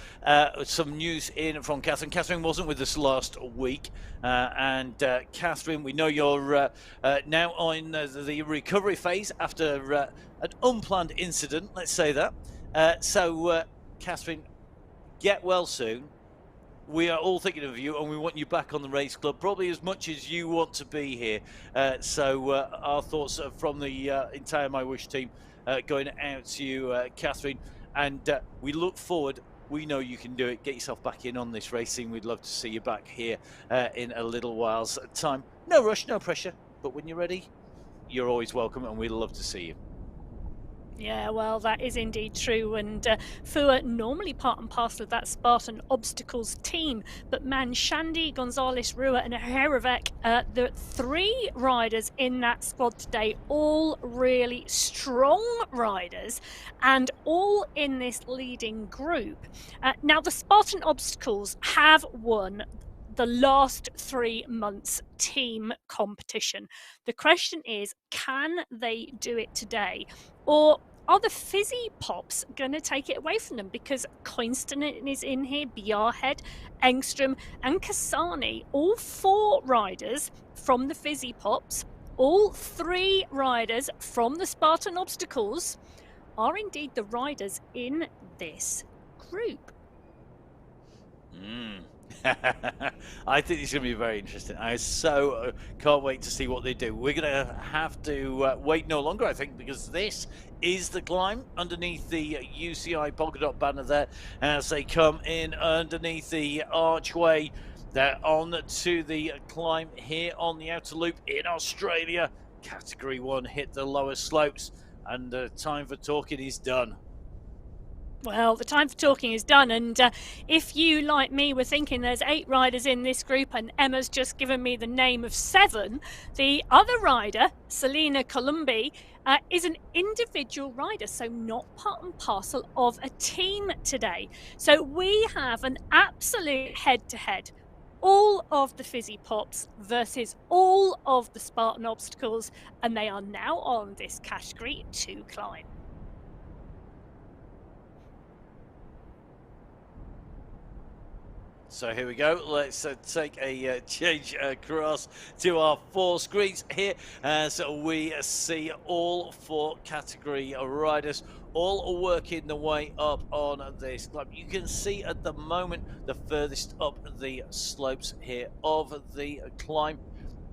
some news in from Catherine. Catherine wasn't with us last week. And Catherine, we know you're now on the recovery phase after an unplanned incident, let's say that. So, Catherine, get well soon. We are all thinking of you, and we want you back on the race club, probably as much as you want to be here. So our thoughts from the entire MyWhoosh team going out to you, Catherine. And we look forward. We know you can do it. Get yourself back in on this racing. We'd love to see you back here in a little while's time. No rush, no pressure. But when you're ready, you're always welcome, and we'd love to see you. Yeah, well, that is indeed true, and Fuhr normally part and parcel of that Spartan Obstacles team, but Manshandi, Gonzalez, Rua and Herevek, the 3 riders in that squad today, all really strong riders, and all in this leading group. Now, the Spartan Obstacles have won the last 3 months team competition. The question is, can they do it today? Or are the Fizzy Pops going to take it away from them? Because Coinston is in here, Bjarhead, Engstrom and Kasani, all 4 riders from the Fizzy Pops, all 3 riders from the Spartan Obstacles are indeed the riders in this group. I think it's going to be very interesting. I so can't wait to see what they do. We're going to have to wait no longer, I think, because this is the climb underneath the UCI polka dot banner there as they come in underneath the archway. They're on to the climb here on the outer loop in Australia. Category 1 hit the lower slopes, and time for talking is done. Well, the time for talking is done, and if you, like me, were thinking there's 8 riders in this group and Emma's just given me the name of 7, the other rider, Selena Columbi, is an individual rider, so not part and parcel of a team today. So we have an absolute head-to-head. All of the Fizzy Pops versus all of the Spartan Obstacles, and they are now on this Category 2 climb. So here we go. Let's take a change across to our 4 screens here. So we see all 4 category riders all working their way up on this climb. You can see at the moment the furthest up the slopes here of the climb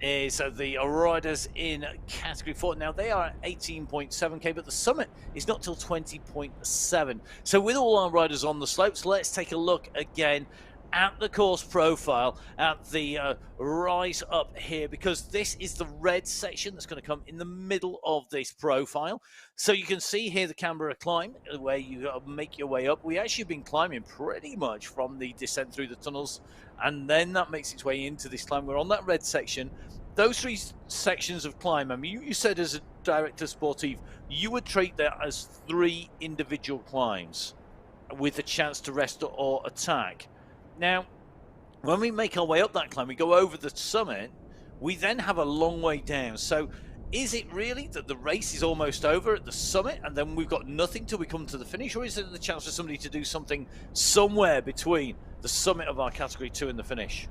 is the riders in category 4. Now they are at 18.7k, but the summit is not till 20.7. So with all our riders on the slopes, let's take a look again at the course profile, at the rise up here, because this is the red section that's going to come in the middle of this profile. So you can see here the Canberra climb, where you make your way up. We actually have been climbing pretty much from the descent through the tunnels, and then that makes its way into this climb. We're on that red section. Those 3 sections of climb, I mean, you said as a director sportive, you would treat that as 3 individual climbs with a chance to rest or attack. Now, when we make our way up that climb, we go over the summit, we then have a long way down. So is it really that the race is almost over at the summit and then we've got nothing till we come to the finish? Or is there the chance for somebody to do something somewhere between the summit of our category 2 and the finish?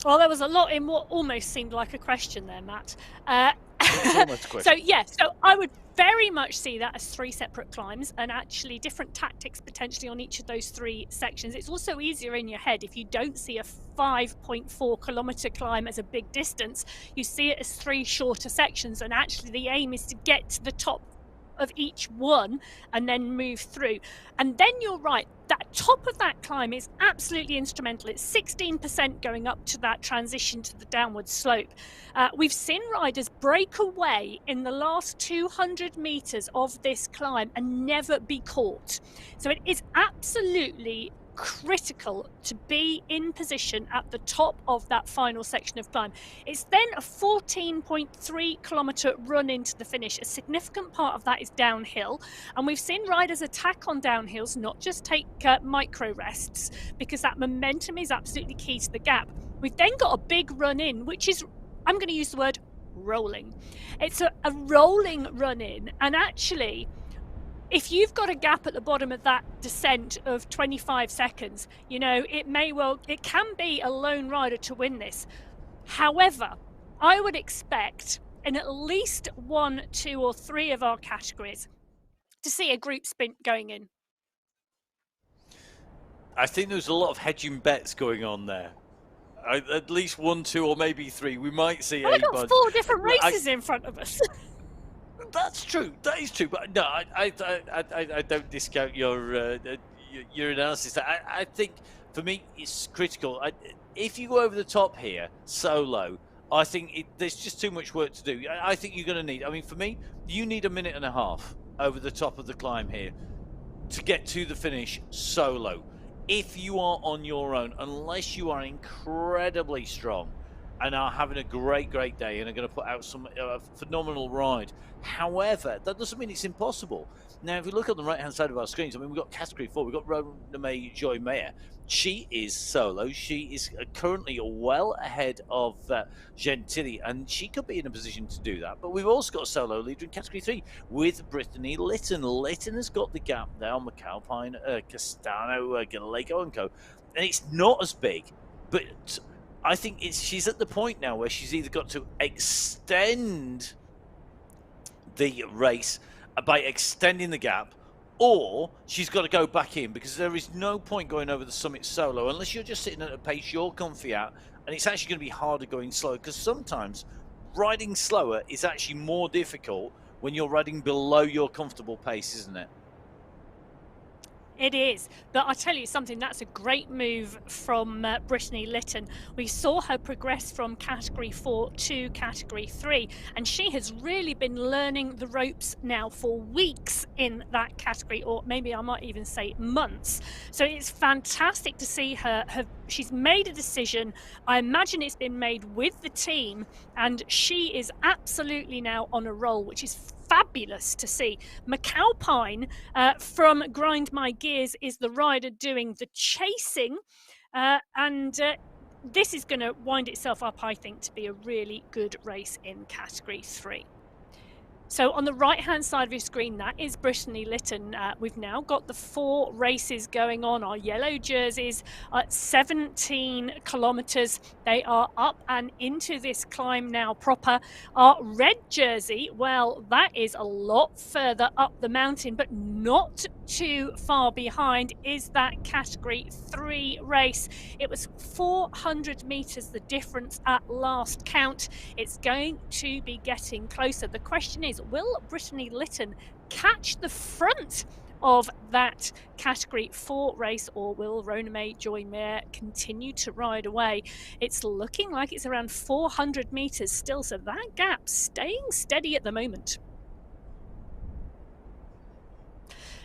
Well, there was a lot in what almost seemed like a question there, Matt. It's almost a question. So, yeah, so I would very much see that as 3 separate climbs and actually different tactics potentially on each of those 3 sections. It's also easier in your head if you don't see a 5.4 kilometre climb as a big distance. You see it as 3 shorter sections, and actually the aim is to get to the top of each one and then move through. And then you're right, that top of that climb is absolutely instrumental. It's 16% going up to that transition to the downward slope. We've seen riders break away in the last 200 meters of this climb and never be caught. So it is absolutely critical to be in position at the top of that final section of climb. It's then a 14.3 kilometre run into the finish. A significant part of that is downhill, and we've seen riders attack on downhills, not just take micro rests, because that momentum is absolutely key to the gap. We've then got a big run in, which is, I'm going to use the word rolling. It's a rolling run in, and actually if you've got a gap at the bottom of that descent of 25 seconds, you know, it can be a lone rider to win this. However, I would expect in at least 1, 2 or 3 of our categories to see a group sprint going in. I think there's a lot of hedging bets going on there. At least 1, 2 or maybe 3. We might see We've got 4 different races in front of us. That's true. That is true. But no, I don't discount your analysis. I think for me it's critical. If you go over the top here solo, I think there's just too much work to do. I think you're going to need. I mean, for me, you need a minute and a half over the top of the climb here to get to the finish solo. If you are on your own, unless you are incredibly strong and are having a great day and are going to put out some phenomenal ride. However, that doesn't mean it's impossible. Now, if you look on the right-hand side of our screens, I mean, we've got Category 4, we've got Rona Joy Mayer. She is solo. She is currently well ahead of Gentili, and she could be in a position to do that. But we've also got a solo leader in Category 3 with Brittany Litton. Litton has got the gap there on McAlpine, Castano, Gallego and co. And it's not as big, but I think she's at the point now where she's either got to extend the race by extending the gap, or she's got to go back in, because there is no point going over the summit solo unless you're just sitting at a pace you're comfy at, and it's actually going to be harder going slow, because sometimes riding slower is actually more difficult when you're riding below your comfortable pace, isn't it? It is, but I'll tell you something, that's a great move from Brittany Litton. We saw her progress from Category 4 to Category 3, and she has really been learning the ropes now for weeks in that category, or maybe I might even say months. So it's fantastic to see her. She's made a decision. I imagine it's been made with the team, and she is absolutely now on a roll, which is fabulous to see. McAlpine from Grind My Gears is the rider doing the chasing, and this is going to wind itself up, I think, to be a really good race in Category 3. So on the right-hand side of your screen, that is Brittany Lytton. We've now got the 4 races going on. Our yellow jerseys at 17 kilometres. They are up and into this climb now proper. Our red jersey, well, that is a lot further up the mountain, but not too far behind, is that Category 3 race. It was 400 metres the difference at last count. It's going to be getting closer. The question is, will Brittany Lytton catch the front of that Category 4 race, or will Roname Joy Mare continue to ride away? It's looking like it's around 400 metres still, so that gap staying steady at the moment.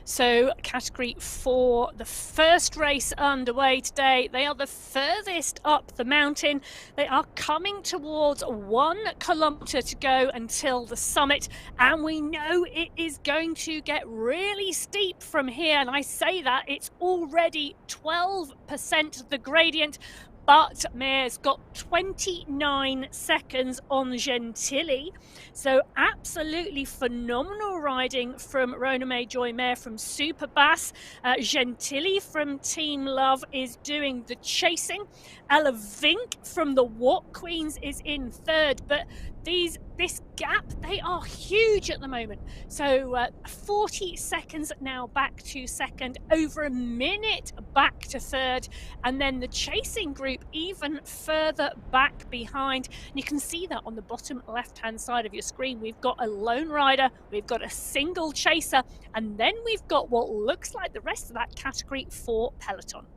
So Category 4, the first race underway today. They are the furthest up the mountain. They are coming towards 1 kilometre to go until the summit. And we know it is going to get really steep from here. And I say that it's already 12% the gradient. But Mare's got 29 seconds on Gentili. So absolutely phenomenal riding from Roname Joy Mare from Superbass. Gentili from Team Love is doing the chasing. Ella Vink from the Walk Queens is in third. But this gap, they are huge at the moment. So 40 seconds now back to second, over a minute back to third, and then the chasing group even further back behind. And you can see that on the bottom left-hand side of your screen. We've got a lone rider, we've got a single chaser, and then we've got what looks like the rest of that Category 4 peloton.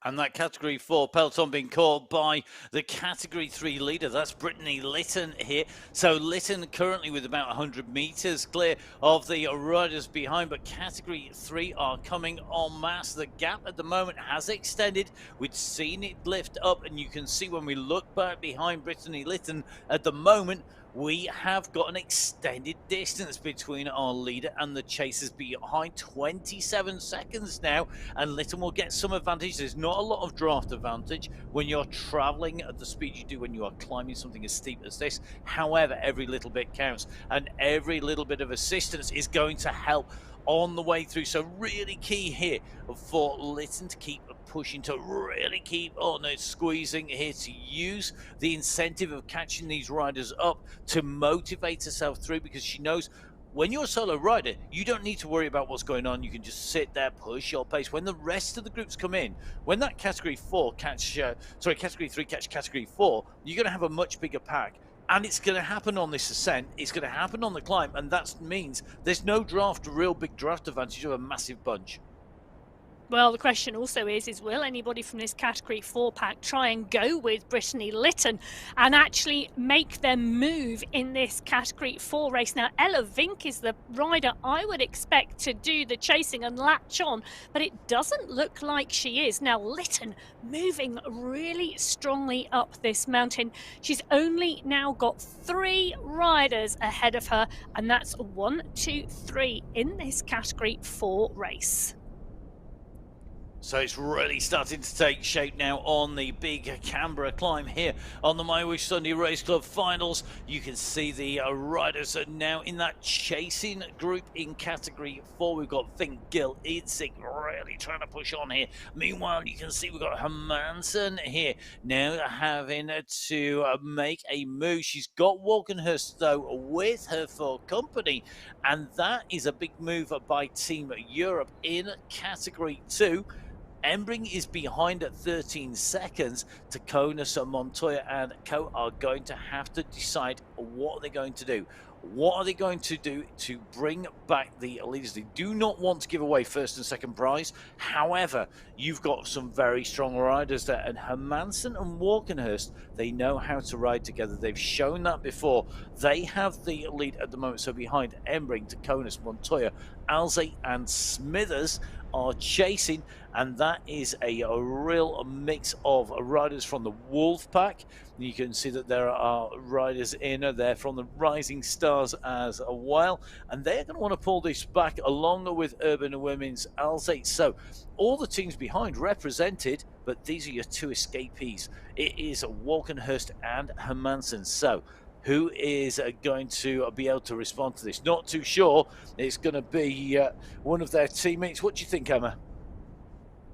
And that Category 4 peloton being caught by the Category 3 leader. That's Brittany Lytton here. So Lytton currently with about 100 metres clear of the riders behind, but Category 3 are coming en masse. The gap at the moment has extended. We've seen it lift up, and you can see when we look back behind Brittany Lytton at the moment, we have got an extended distance between our leader and the chasers behind. 27 seconds now, and Lytton will get some advantage. There's not a lot of draft advantage when you're traveling at the speed you do when you are climbing something as steep as this. However, every little bit counts, and every little bit of assistance is going to help on the way through. So really key here for Lytton to keep pushing, to really keep on squeezing here, to use the incentive of catching these riders up to motivate herself through, because she knows when you're a solo rider, you don't need to worry about what's going on. You can just sit there, push your pace. When the rest of the groups come in, when that Category 3 catch Category 4, you're going to have a much bigger pack. And it's going to happen on this ascent, it's going to happen on the climb, and that means there's no real big draft advantage of a massive bunch. Well, the question also is will anybody from this Category 4 pack try and go with Brittany Lytton and actually make them move in this Category 4 race? Now, Ella Vink is the rider I would expect to do the chasing and latch on, but it doesn't look like she is. Now, Lytton moving really strongly up this mountain. She's only now got 3 riders ahead of her, and that's 1, 2, 3 in this Category 4 race. So it's really starting to take shape now on the big Canberra climb here on the MyWhoosh Sunday Race Club Finals. You can see the riders are now in that chasing group in Category 4. We've got Fink, Gill, Idsig really trying to push on here. Meanwhile, you can see we've got Hermansen here now having to make a move. She's got Walkenhurst, though, with her for company, and that is a big move by Team Europe in Category 2. Embring is behind at 13 seconds. Taconis, Montoya and Co are going to have to decide what they're going to do. What are they going to do to bring back the leaders? They do not want to give away first and second prize. However, you've got some very strong riders there, and Hermansen and Walkenhurst, they know how to ride together. They've shown that before. They have the lead at the moment. So behind Embring, Taconis, Montoya, Alze and Smithers are chasing, and that is a real mix of riders from the Wolf Pack. You can see that there are riders in there from the Rising Stars as well, and they're going to want to pull this back along with Urban Women's Alze. So all the teams behind represented, but these are your 2 escapees. It is Walkenhurst and Hermansen. So who is going to be able to respond to this. Not too sure. It's going to be one of their teammates. What do you think, Emma?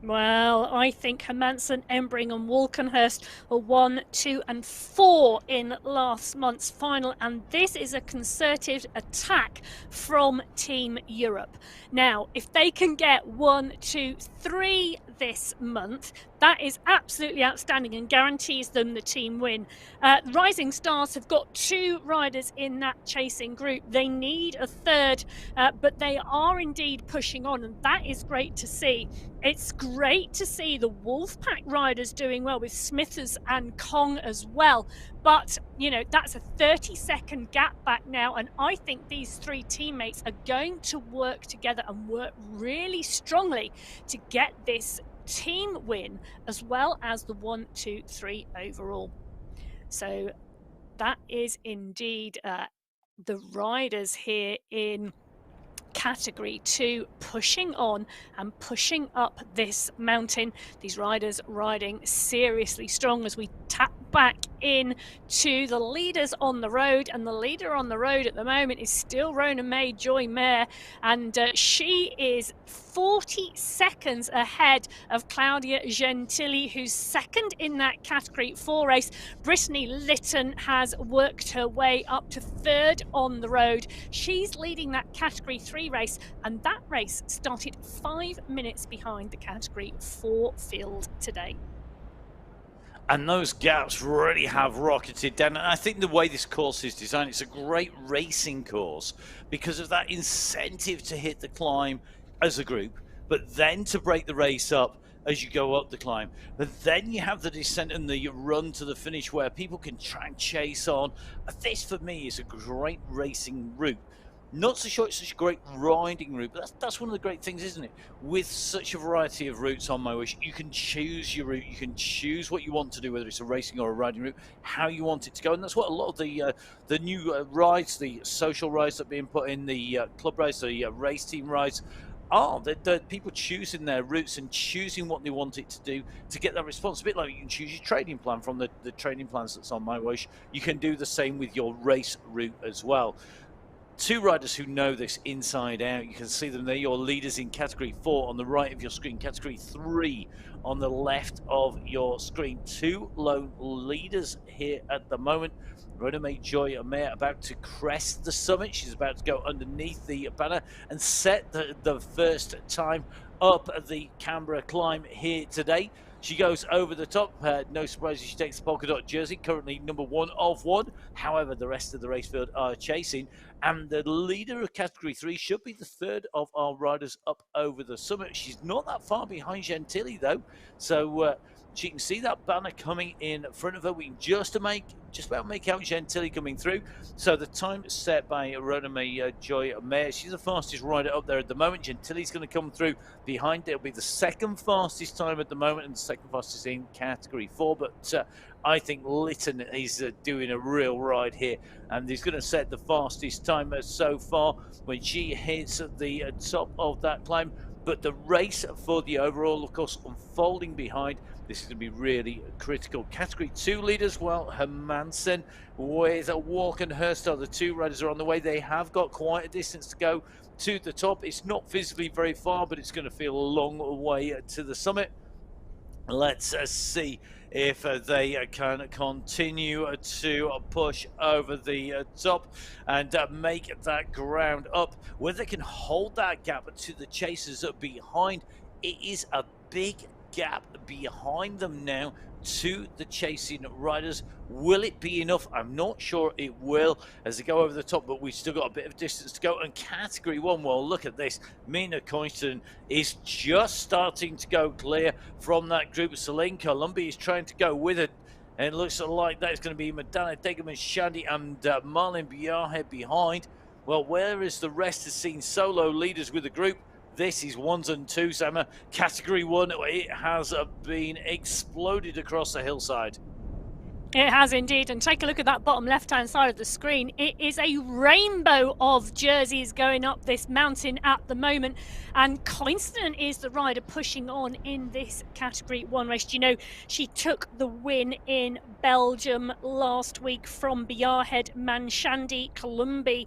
Well, I think Hermansen, Embring and Walkenhurst were 1, 2 and 4 in last month's final, and this is a concerted attack from Team Europe. Now, if they can get 1, 2, 3 this month, that is absolutely outstanding and guarantees them the team win. Rising Stars have got 2 riders in that chasing group. They need a third, but they are indeed pushing on, and that is great to see. It's great to see the Wolfpack riders doing well with Smithers and Kong as well. But, you know, that's a 30-second gap back now. And I think these 3 teammates are going to work together and work really strongly to get this team win, as well as the 1, 2, 3 overall. So that is indeed the riders here in Category 2 pushing on and pushing up this mountain. These riders riding seriously strong as we tap back in to the leaders on the road, and the leader on the road at the moment is still Rona May Joy Mare, and she is 40 seconds ahead of Claudia Gentili, who's second in that Category 4 race. Brittany Litton has worked her way up to third on the road. She's leading that Category 3 race, and that race started 5 minutes behind the Category 4 field today. And those gaps really have rocketed down. And I think the way this course is designed, it's a great racing course because of that incentive to hit the climb as a group, but then to break the race up as you go up the climb. But then you have the descent and the run to the finish where people can try and chase on. This, for me, is a great racing route. Not so sure it's such a great riding route, but that's one of the great things, isn't it? With such a variety of routes on MyWhoosh, you can choose your route, you can choose what you want to do, whether it's a racing or a riding route, how you want it to go. And that's what a lot of the new rides, the social rides that are being put in, the club rides, the race team rides, are that people choosing their routes and choosing what they want it to do to get that response. A bit like you can choose your training plan from the training plans that's on MyWhoosh. You can do the same with your race route as well. 2 riders who know this inside out. You can see them there, your leaders in Category 4 on the right of your screen, Category 3 on the left of your screen. 2 lone leaders here at the moment. Rona May Joy Mare about to crest the summit. She's about to go underneath the banner and set the first time up the Canberra climb here today. She goes over the top. No surprise, she takes the polka dot jersey, currently number 1 of 1. However, the rest of the race field are chasing. And the leader of Category 3 should be the third of our riders up over the summit. She's not that far behind Gentili, though. So she can see that banner coming in front of her. We can just about make out Gentili coming through. So the time set by Rona May Joy Mare. She's the fastest rider up there at the moment. Gentili's going to come through behind. It'll be the second fastest time at the moment and the second fastest in Category 4. But I think Litton is doing a real ride here, and he's going to set the fastest time so far when she hits the top of that climb. But the race for the overall, of course, unfolding behind. This is going to be really critical. Category 2 leaders, well, Hermansen with Walkenhurst are the 2 riders are on the way. They have got quite a distance to go to the top. It's not physically very far, but it's going to feel a long way to the summit. Let's see if they can continue to push over the top and make that ground up. Whether they can hold that gap to the chasers behind, it is a big gap behind them now to the chasing riders. Will it be enough? I'm not sure it will as they go over the top, but we've still got a bit of distance to go. And Category 1, well, look at this. Mina Coyston is just starting to go clear from that group. Celine Columbia is trying to go with it. And it looks like that's going to be Madonna Degerman Shandy and Marlin Biarhead behind. Well, whereas the rest has seen solo leaders with the group, this is 1s and 2s, Emma. Category 1, it has been exploded across the hillside. It has indeed, and take a look at that bottom left-hand side of the screen. It is a rainbow of jerseys going up this mountain at the moment, and Coinston is the rider pushing on in this Category 1 race. You know, she took the win in Belgium last week from Biarhead Manshandi Columbi,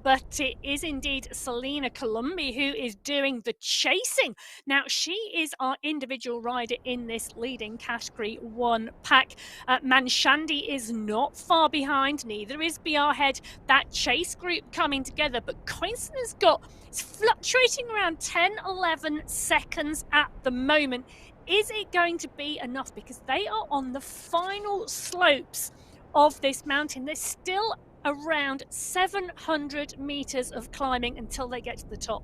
but it is indeed Selena Columbi who is doing the chasing. Now, she is our individual rider in this leading Category 1 pack. Manshandi is not far behind, neither is Biarhead. That chase group coming together, but Coinston has got, it's fluctuating around 10, 11 seconds at the moment. Is it going to be enough? Because they are on the final slopes of this mountain. There's still around 700 meters of climbing until they get to the top.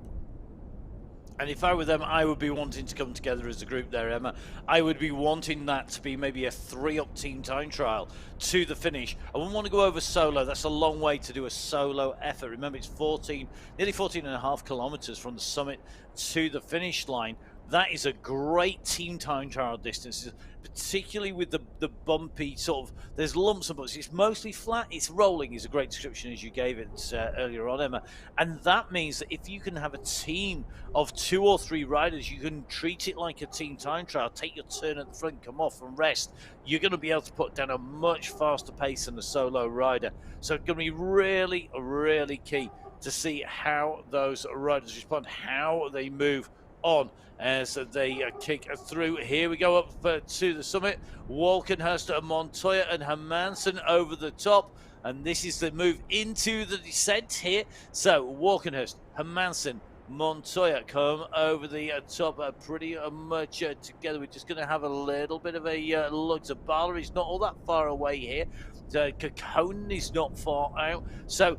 And if I were them, I would be wanting to come together as a group there, Emma. I would be wanting that to be maybe a 3-up team time trial to the finish. I wouldn't want to go over solo. That's a long way to do a solo effort. Remember, it's nearly 14 and a half kilometers from the summit to the finish line. That is a great team time trial distance, particularly with the bumpy sort of, there's lumps and bumps. It's mostly flat. It's rolling is a great description as you gave it earlier on, Emma. And that means that if you can have a team of 2 or 3 riders, you can treat it like a team time trial, take your turn at the front, come off and rest. You're going to be able to put down a much faster pace than a solo rider. So it's going to be really, really key to see how those riders respond, how they move on as they kick through. Here we go up to the summit. Walkenhurst, Montoya and Hermansen over the top, and this is the move into the descent here. So Walkenhurst, Hermansen, Montoya come over the top pretty much together. We're just going to have a little bit of a look. Zabala is not all that far away here. Kekkonen is not far out. So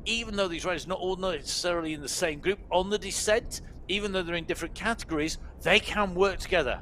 even though these riders not all necessarily in the same group on the descent, even though they're in different categories, they can work together.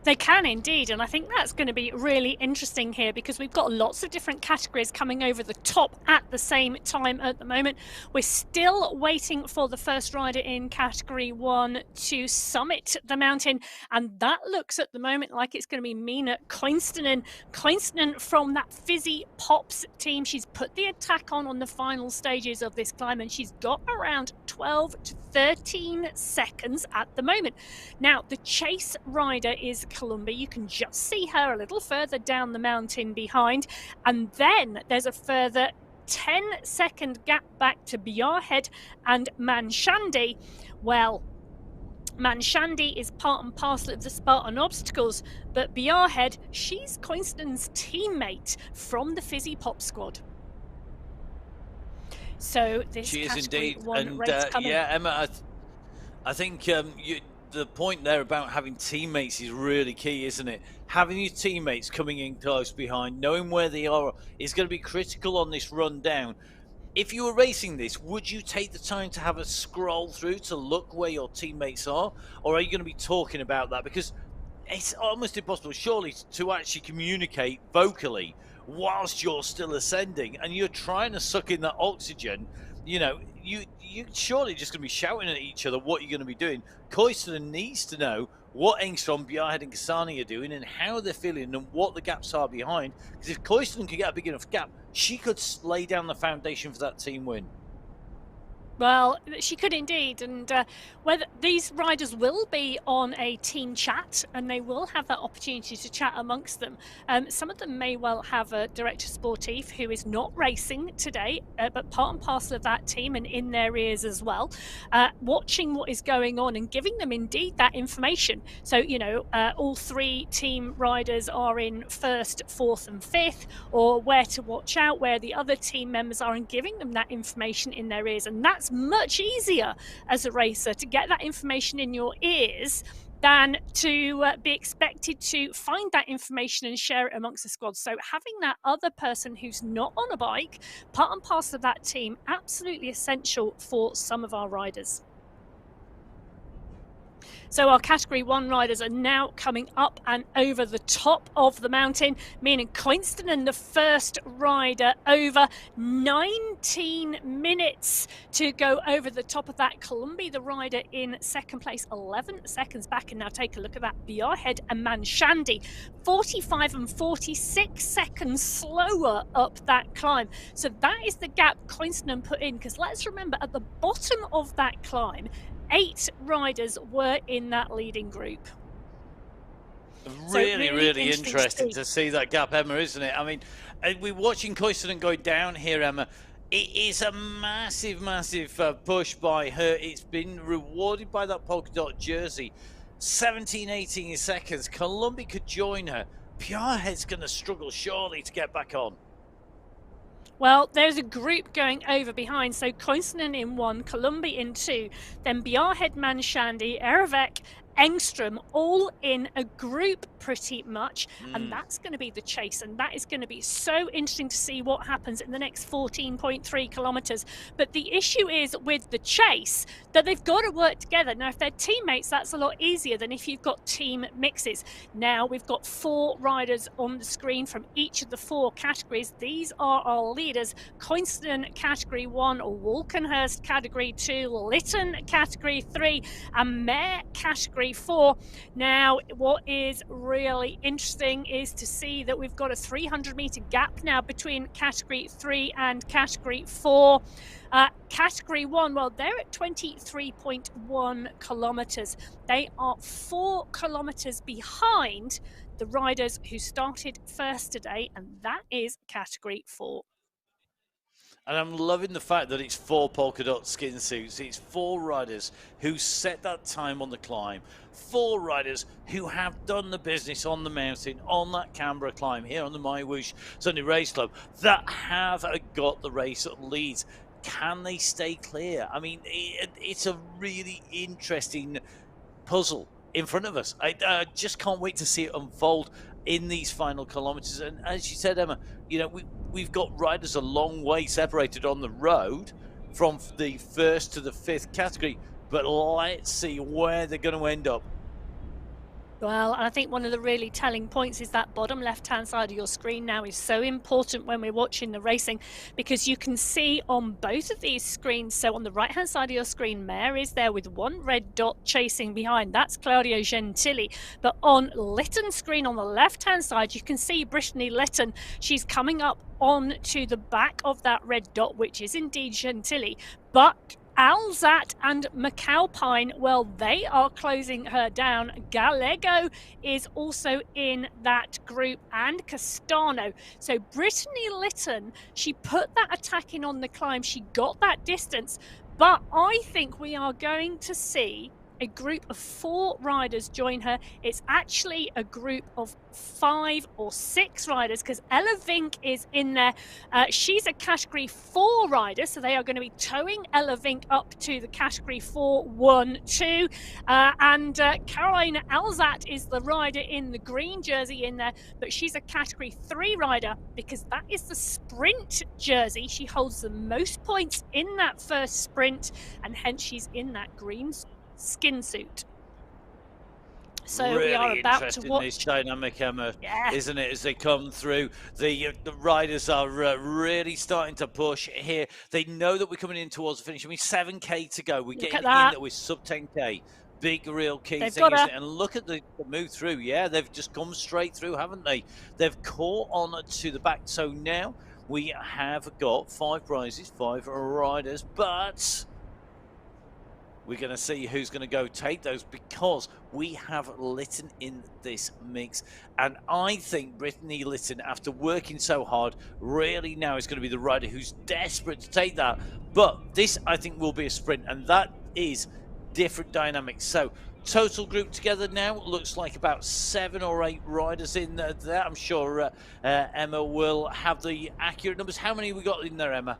They can indeed, and I think that's going to be really interesting here because we've got lots of different categories coming over the top at the same time at the moment. We're still waiting for the first rider in Category 1 to summit the mountain, and that looks at the moment like it's going to be Mina Koinstinen. Koinstinen from that Fizzy Pops team. She's put the attack on the final stages of this climb, and she's got around 12 to 13 seconds at the moment. Now, the chase rider is Columbi. You can just see her a little further down the mountain behind, and then there's a further 10-second gap back to Biarhead and Manshandi. Well, Manshandi is part and parcel of the Spartan obstacles, but Biarhead, she's Coinston's teammate from the Fizzy Pop squad. So this she is Category indeed, 1 and race coming. yeah, Emma, I think the point there about having teammates is really key, isn't it? Having your teammates coming in close behind, knowing where they are, is going to be critical on this run down. If you were racing this, would you take the time to have a scroll through to look where your teammates are? Or are you going to be talking about that? Because it's almost impossible, surely, to actually communicate vocally whilst you're still ascending and you're trying to suck in that oxygen. You know, you surely just going to be shouting at each other what you're going to be doing. Koinston needs to know what Engstrom, Biarhead and Kasani are doing and how they're feeling and what the gaps are behind. Because if Koinston could get a big enough gap, she could lay down the foundation for that team win. Well, she could indeed, and whether these riders will be on a team chat and they will have that opportunity to chat amongst them. Some of them may well have a director sportif who is not racing today, but part and parcel of that team and in their ears as well, watching what is going on and giving them indeed that information. So, you know, all 3 team riders are in 1st, 4th and 5th, or where to watch out, where the other team members are, and giving them that information in their ears. And that's much easier as a racer to get that information in your ears than to be expected to find that information and share it amongst the squad. So having that other person who's not on a bike, part and parcel of that team, absolutely essential for some of our riders. So our Category 1 riders are now coming up and over the top of the mountain, meaning Coinston, the first rider over. 19 minutes to go over the top of that. Columbia, the rider in second place, 11 seconds back. And now take a look at that. Biarhead and Manshandi, 45 and 46 seconds slower up that climb. So that is the gap Coinston put in, because let's remember at the bottom of that climb, 8 riders were in that leading group. Really interesting to see that gap, Emma, isn't it? I mean, we're watching Coinston going down here, Emma. It is a massive push by her. It's been rewarded by that polka dot jersey. 17, 18 seconds. Columbia could join her. Piarhead's going to struggle surely to get back on. Well, there's a group going over behind. So Coinston in 1, Columbia in 2, then Biarhead, Manshandi, Erevek, Engstrom, all in a group pretty much, and that's going to be the chase, and that is going to be so interesting to see what happens in the next 14.3 kilometers. But the issue is with the chase that they've got to work together. Now, if they're teammates, that's a lot easier than if you've got team mixes. Now we've got 4 riders on the screen from each of the 4 categories. These are our leaders: Coinston Category 1, Walkenhurst Category 2, Lytton Category 3, and Mare Category 4. Now, what is really interesting is to see that we've got a 300-meter gap now between Category 3 and Category 4. Category 1, well, they're at 23.1 kilometers. They are 4 kilometers behind the riders who started first today, and that is Category 4. And I'm loving the fact that it's 4 polka dot skin suits. It's 4 riders who set that time on the climb. 4 riders who have done the business on the mountain, on that Canberra climb here on the MyWhoosh Sunday Race Club, that have got the race leads. Can they stay clear? I mean, it's a really interesting puzzle in front of us. I just can't wait to see it unfold in these final kilometers. And as you said, Emma, you know, we've got riders a long way separated on the road from the 1st to the 5th category, but let's see where they're going to end up. Well, and I think one of the really telling points is that bottom left-hand side of your screen now is so important when we're watching the racing, because you can see on both of these screens. So on the right-hand side of your screen, Mare is there with 1 red dot chasing behind. That's Claudio Gentili. But on Lytton's screen on the left-hand side, you can see Brittany Lytton. She's coming up on to the back of that red dot, which is indeed Gentili. But Alzat and McAlpine, well, they are closing her down. Gallego is also in that group, and Castano. So Brittany Lytton, she put that attack in on the climb. She got that distance, but I think we are going to see a group of 4 riders join her. It's actually a group of 5 or 6 riders, because Ella Vink is in there. She's a Category 4 rider, so they are going to be towing Ella Vink up to the Category 4, 1, 2. And Carolina Alzat is the rider in the green jersey in there, but she's a Category 3 rider because that is the sprint jersey. She holds the most points in that first sprint, and hence she's in that green skin suit. So really we are about to watch this dynamic, Emma, yeah, isn't it? As they come through, the riders are really starting to push here. They know that we're coming in towards the finish. I mean, 7k to go. We're getting in that with sub 10k. Big real key thing, isn't it? And look at the move through. Yeah, they've just come straight through, haven't they? They've caught on to the back. So now we have got 5 prizes, 5 riders, but we're going to see who's going to go take those, because we have Lytton in this mix. And I think Brittany Lytton, after working so hard, really now is going to be the rider who's desperate to take that. But this, I think, will be a sprint, and that is different dynamics. So total group together now looks like about 7 or 8 riders in there. I'm sure Emma will have the accurate numbers. How many we got in there, Emma?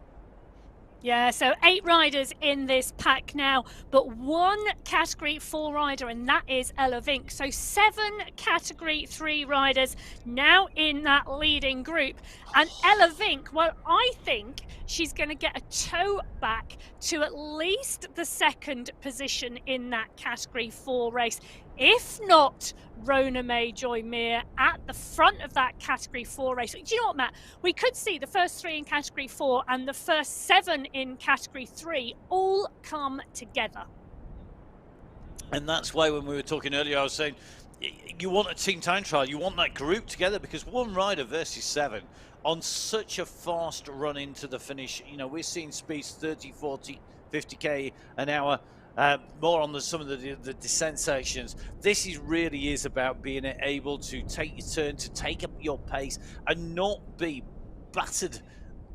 Yeah, so 8 riders in this pack now, but 1 Category 4 rider, and that is Ella Vink. So 7 Category 3 riders now in that leading group. And Ella Vink, well, I think she's going to get a toe back to at least the second position in that Category 4 race. If not Rona May Joy Mir at the front of that Category 4 race. Do you know what, Matt? We could see the first 3 in Category 4 and the first 7 in Category 3 all come together. And that's why when we were talking earlier, I was saying you want a team time trial. You want that group together, because one rider versus 7 on such a fast run into the finish. You know, we're seeing speeds 30, 40, 50k an hour. More on some of the descent sections. This really is about being able to take your turn, to take up your pace, and not be battered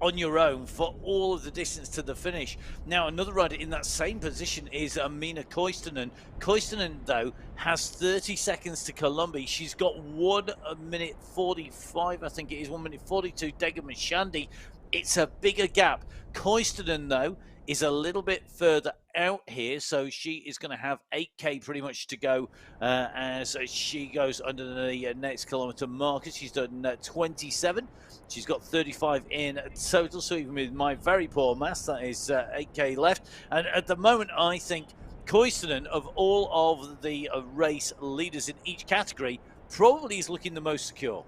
on your own for all of the distance to the finish. Now, another rider in that same position is Amina Koistunen. Koistunen, though, has 30 seconds to Columbia. She's got 1 minute 45, I think it is, 1 minute 42. Dega Mashandi. It's a bigger gap. Koistunen, though, is a little bit further out here, so she is going to have 8k pretty much to go as she goes under the next kilometre marker. She's done 27. She's got 35 in total, so even with my very poor maths, that is 8k left. And at the moment, I think Koistunen, of all of the race leaders in each category, probably is looking the most secure.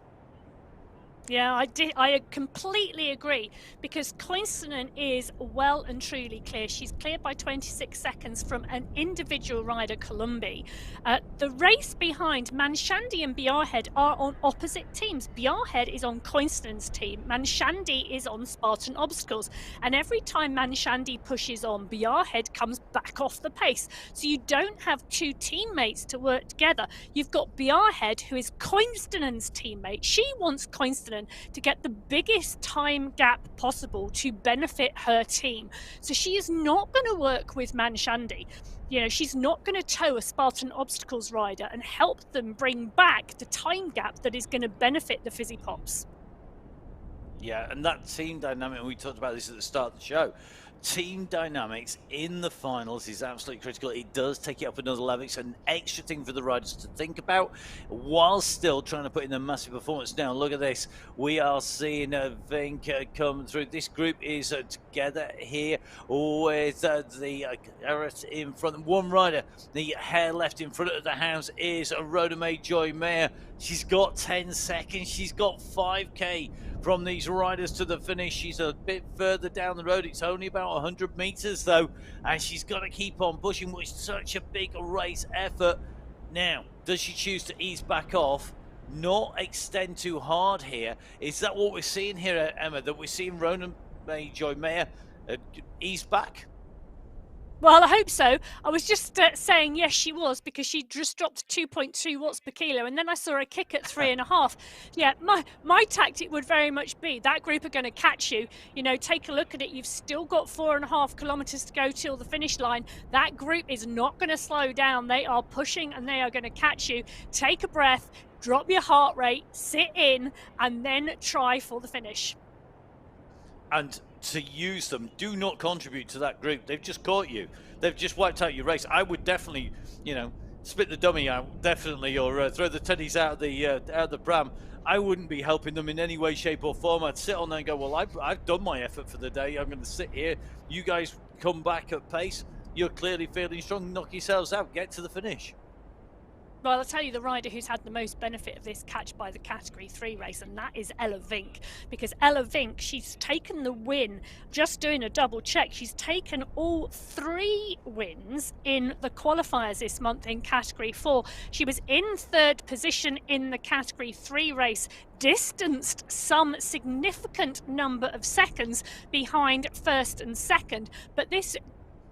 Yeah, I completely agree, because Koistunen is well and truly clear. She's cleared by 26 seconds from an individual rider, Columbia. The race behind Manshandi and Biarhead are on opposite teams. Biarhead is on Koistunen's team. Manshandi is on Spartan Obstacles. And every time Manshandi pushes on, Biarhead comes back off the pace. So you don't have 2 teammates to work together. You've got Biarhead, who is Koistunen's teammate. She wants Koistunen to get the biggest time gap possible to benefit her team. So she is not going to work with Manshandi. You know, she's not going to tow a Spartan Obstacles rider and help them bring back the time gap that is going to benefit the Fizzy Pops. Yeah, and that team dynamic, we talked about this at the start of the show. Team dynamics in the finals is absolutely critical. It does take it up another level. It's an extra thing for the riders to think about while still trying to put in a massive performance. Now, look at this. We are seeing Vink come through. This group is together here with the carrot in front. One rider, the hair left in front of the house, is Rhoda May Joy Mayer. She's got 10 seconds. She's got 5k from these riders to the finish. She's a bit further down the road. It's only about 100 meters though, and she's got to keep on pushing with such a big race effort. Now, does she choose to ease back off, not extend too hard here? Is that what we're seeing here, Emma, that we're seeing Rona May Joy Mayer ease back? Well, I hope so. I was just saying yes, she was, because she just dropped 2.2 watts per kilo, and then I saw a kick at 3.5. Yeah, my tactic would very much be that group are going to catch you. You know, take a look at it. You've still got 4.5 kilometers to go till the finish line. That group is not going to slow down. They are pushing and they are going to catch you. Take a breath, drop your heart rate, sit in, and then try for the finish. And to use them, do not contribute to that group. They've just caught you. They've just wiped out your race. I would definitely, you know, spit the dummy out, definitely, or throw the teddies out of the pram. I wouldn't be helping them in any way, shape, or form. I'd sit on there and go, well, I've done my effort for the day. I'm going to sit here. You guys come back at pace. You're clearly feeling strong. Knock yourselves out. Get to the finish. Well, I'll tell you the rider who's had the most benefit of this catch by the Category 3 race, and that is Ella Vink. Because Ella Vink, she's taken the win, just doing a double check, she's taken all 3 wins in the qualifiers this month in Category 4. She was in 3rd position in the Category 3 race, distanced some significant number of seconds behind 1st and 2nd, but this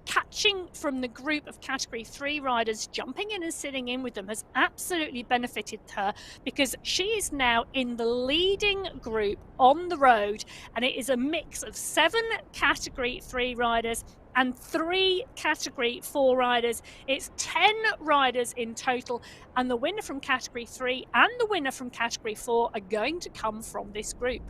catching from the group of Category 3 riders, jumping in and sitting in with them, has absolutely benefited her, because she is now in the leading group on the road, and it is a mix of 7 Category 3 riders and 3 Category 4 riders. It's 10 riders in total, and the winner from Category 3 and the winner from Category 4 are going to come from this group.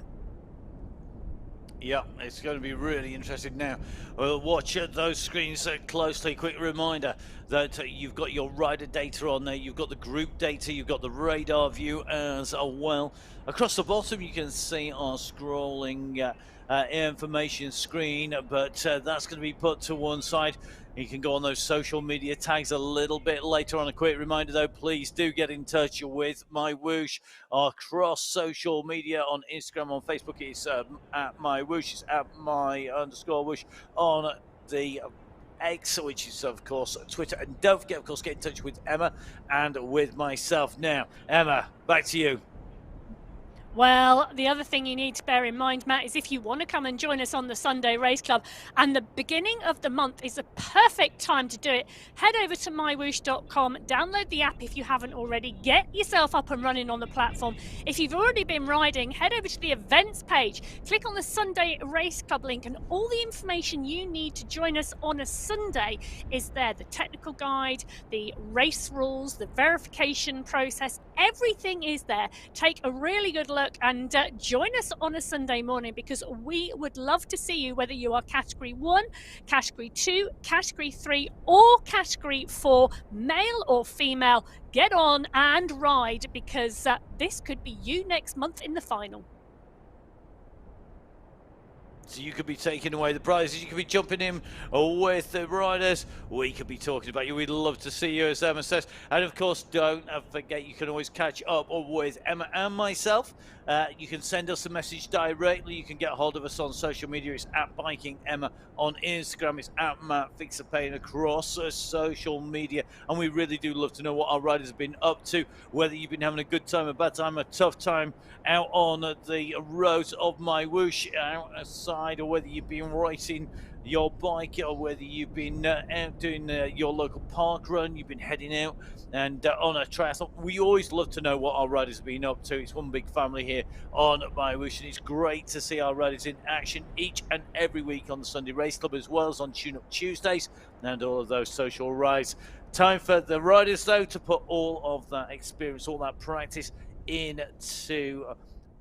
Yeah, it's going to be really interesting now. We'll watch those screens closely. Quick reminder that you've got your rider data on there, you've got the group data, you've got the radar view as well. Across the bottom, you can see our scrolling information screen, but that's going to be put to one side. You can go on those social media tags a little bit later on. A quick reminder, though, please do get in touch with MyWhoosh across social media on Instagram, on Facebook. It's at MyWhoosh. It's at my_whoosh on the X, which is, of course, Twitter. And don't forget, of course, get in touch with Emma and with myself. Now, Emma, back to you. Well, the other thing you need to bear in mind, Matt, is if you want to come and join us on the Sunday Race Club, and the beginning of the month is a perfect time to do it, head over to mywhoosh.com, download the app if you haven't already, get yourself up and running on the platform. If you've already been riding, head over to the events page, click on the Sunday Race Club link, and all the information you need to join us on a Sunday is there. The technical guide, the race rules, the verification process, everything is there. Take a really good look and join us on a Sunday morning, because we would love to see you, whether you are category 1, category 2, category 3 or category 4, male or female. Get on and ride, because this could be you next month in the final. So you could be taking away the prizes, you could be jumping in with the riders, we could be talking about you. We'd love to see you, as Emma says. And of course, don't forget, you can always catch up with Emma and myself. You can send us a message directly. You can get a hold of us on social media. It's at Biking Emma on Instagram. It's at Matt Fixer-Payne across social media. And we really do love to know what our riders have been up to, whether you've been having a good time, a bad time, a tough time out on the roads of MyWhoosh, outside, or whether you've been racing your bike, or whether you've been out doing your local park run, you've been heading out and on a triathlon. We always love to know what our riders have been up to. It's one big family here on MyWhoosh, and it's great to see our riders in action each and every week on the Sunday Race Club, as well as on Tune Up Tuesdays and all of those social rides. Time for the riders, though, to put all of that experience, all that practice into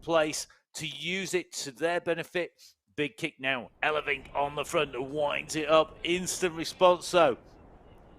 place, to use it to their benefit. Big kick now. Elevink on the front, winds it up. Instant response, so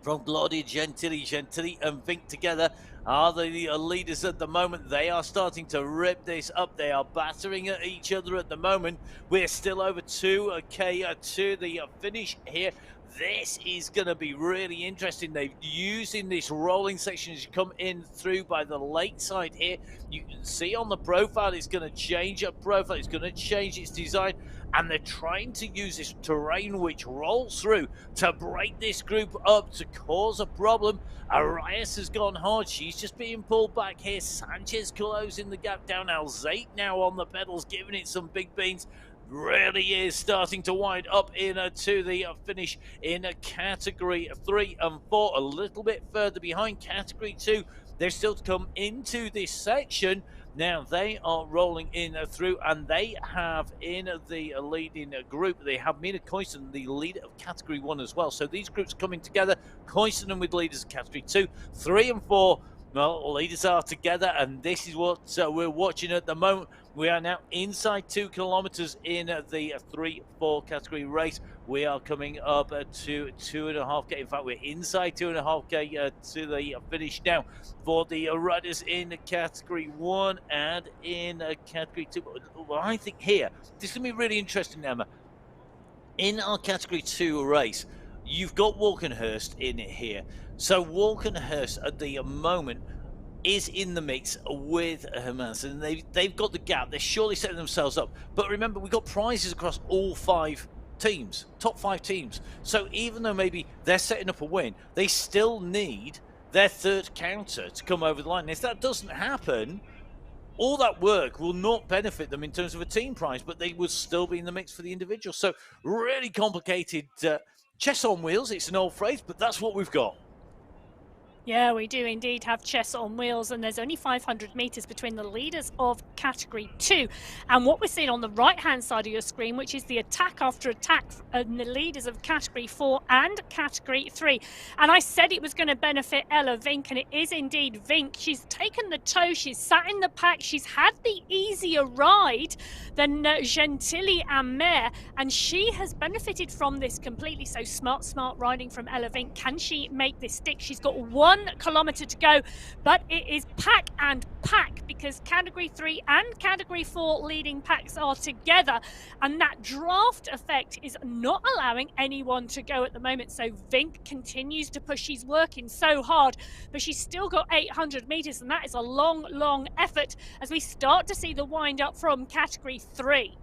from Claudia Gentili and Vink together are the leaders at the moment. They are starting to rip this up. They are battering at each other at the moment. We're still over 2K to the finish here. This is going to be really interesting. They're using this rolling section as you come in through by the lakeside here. You can see on the profile it's going to change up profile. It's going to change its design. And they're trying to use this terrain which rolls through to break this group up, to cause a problem. Arias has gone hard. She's just being pulled back here. Sanchez closing the gap down. Alzate now on the pedals, giving it some big beans. Really is starting to wind up to the finish in category 3 and 4, a little bit further behind category 2. They're still to come into this section. Now they are rolling in through, and they have in the leading group, they have Mina Koisten, the leader of category 1 as well. So these groups coming together, Koisten with leaders of category 2, 3 and 4. Well, leaders are together, and this is what we're watching at the moment. We are now inside 2 kilometers in the 3-4 category race. We are coming up to 2.5K. In fact, we're inside 2.5K to the finish now for the riders in category 1 and in category 2. Well, I think here, this is going to be really interesting, Emma. In our category 2 race, you've got Walkenhurst in it here. So Walkenhurst at the moment is in the mix with Hermansen. They've got the gap. They're surely setting themselves up. But remember, we've got prizes across all 5 teams, top 5 teams. So even though maybe they're setting up a win, they still need their 3rd counter to come over the line. And if that doesn't happen, all that work will not benefit them in terms of a team prize, but they will still be in the mix for the individual. So really complicated chess on wheels. It's an old phrase, but that's what we've got. Yeah, we do indeed have chess on wheels, and there's only 500 metres between the leaders of category 2 and what we're seeing on the right-hand side of your screen, which is the attack after attack and the leaders of category 4 and category 3. And I said it was going to benefit Ella Vink, and it is indeed Vink. She's taken the toe, she's sat in the pack, she's had the easier ride than Gentili and Mare, and she has benefited from this completely. So smart riding from Ella Vink. Can she make this stick? She's got one kilometre to go, but it is pack and pack because category 3 and category 4 leading packs are together, and that draft effect is not allowing anyone to go at the moment. So Vink continues to push. She's working so hard, but she's still got 800 metres, and that is a long effort as we start to see the wind up from category 3.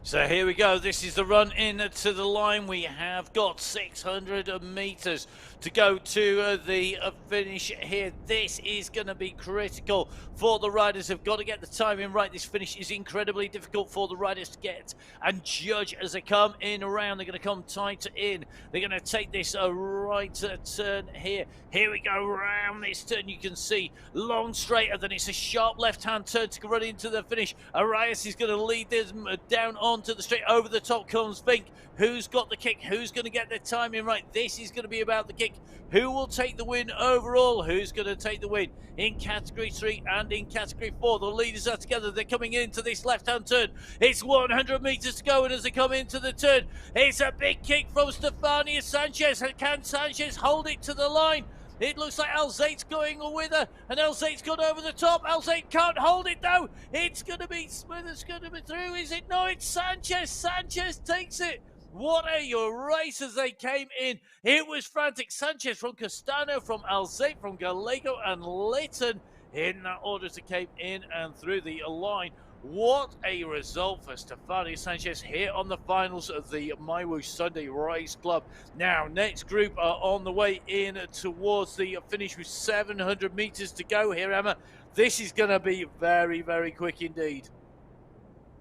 So here we go. This is the run in to the line. We have got 600 metres to go to the finish here. This is going to be critical for the riders. Have got to get the timing right. This finish is incredibly difficult for the riders to get and judge as they come in around. They're going to come tight in. They're going to take this right turn here. Here we go round this turn. You can see long straight, and then it's a sharp left-hand turn to run into the finish. Arias is going to lead this down onto the straight. Over the top comes Vink. Who's got the kick? Who's going to get the timing right? This is going to be about the kick. Who will take the win overall? Who's going to take the win in category 3 and in category 4? The leaders are together. They're coming into this left-hand turn. It's 100 metres to go, and as they come into the turn, it's a big kick from Stefania Sanchez. Can Sanchez hold it to the line? It looks like Alzate's going with her, and Alzate's gone over the top. Alzate can't hold it though. It's going to be Smith. It's going to be through. Is it? No, it's Sanchez. Sanchez takes it. What a race as they came in. It was frantic. Sanchez from Castano, from Alzate, from Gallego and Lytton in that order to came in and through the line. What a result for Stefania Sanchez here on the finals of the MyWhoosh Sunday Race Club. Now, next group are on the way in towards the finish with 700 metres to go here, Emma. This is going to be very quick indeed.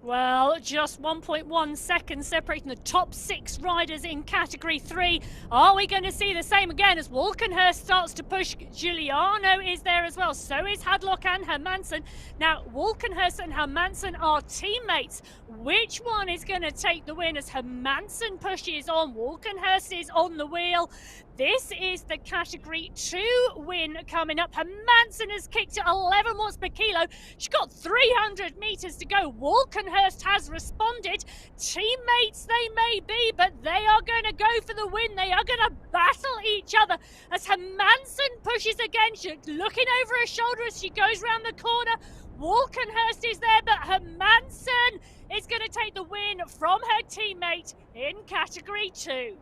Well, just 1.1 seconds separating the top 6 riders in category 3. Are we going to see the same again as Walkenhurst starts to push? Giuliano is there as well. So is Hadlock and Hermansen. Now, Walkenhurst and Hermansen are teammates. Which one is going to take the win as Hermansen pushes on? Walkenhurst is on the wheel. This is the category 2 win coming up. Hermansen has kicked at 11 watts per kilo. She's got 300 metres to go. Walkenhurst has responded. Teammates they may be, but they are going to go for the win. They are going to battle each other as Hermansen pushes again. She's looking over her shoulder as she goes round the corner. Walkenhurst is there, but Hermansen is going to take the win from her teammate in category 2.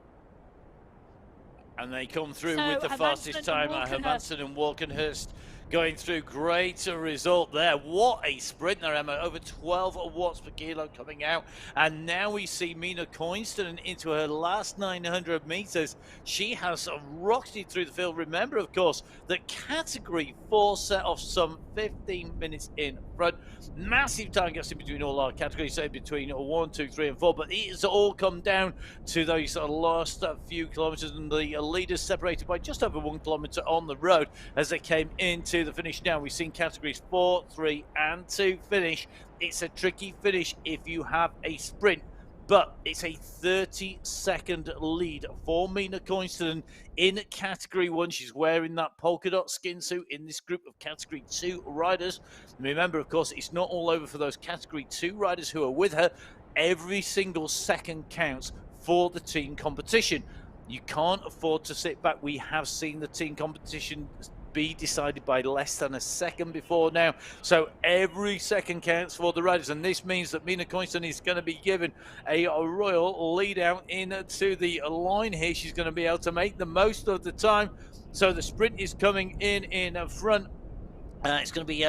And they come through with the fastest time. Hermansen and Walkenhurst going through. Great result there. What a sprint there, Emma. Over 12 watts per kilo coming out. And now we see Mina Coinston into her last 900 metres. She has rocketed through the field. Remember, of course, that category 4 set off some 15 minutes in front. Massive time gaps in between all our categories, say between 1, 2, 3 and 4. But it has all come down to those last few kilometres, and the leaders separated by just over 1 kilometre on the road as they came into the finish. Now we've seen categories 4, 3 and 2 finish. It's a tricky finish if you have a sprint, but it's a 30-second lead for Mina Coinston in category 1. She's wearing that polka dot skin suit in this group of category 2 riders. And remember, of course, it's not all over for those category 2 riders who are with her. Every single second counts for the team competition. You can't afford to sit back. We have seen the team competition be decided by less than a second before now, so every second counts for the riders, and this means that Mina Coinston is going to be given a royal lead out into the line here. She's going to be able to make the most of the time, so the sprint is coming in front. It's going to be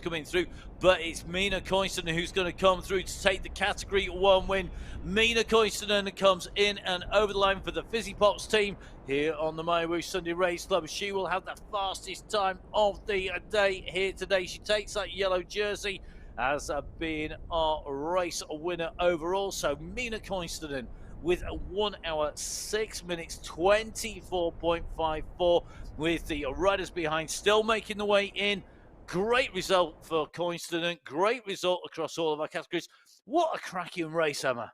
coming through, but it's Mina Coinston who's going to come through to take the category 1 win. Mina Coinston comes in and over the line for the Fizzy Pops team here on the MyWhoosh Sunday Race Club. She will have the fastest time of the day here today. She takes that yellow jersey as being our race winner overall. So Mina Coinston with 1 hour 6 minutes 24.54, with the riders behind still making the way in. Great result for Coinston, great result across all of our categories. What a cracking race, Emma.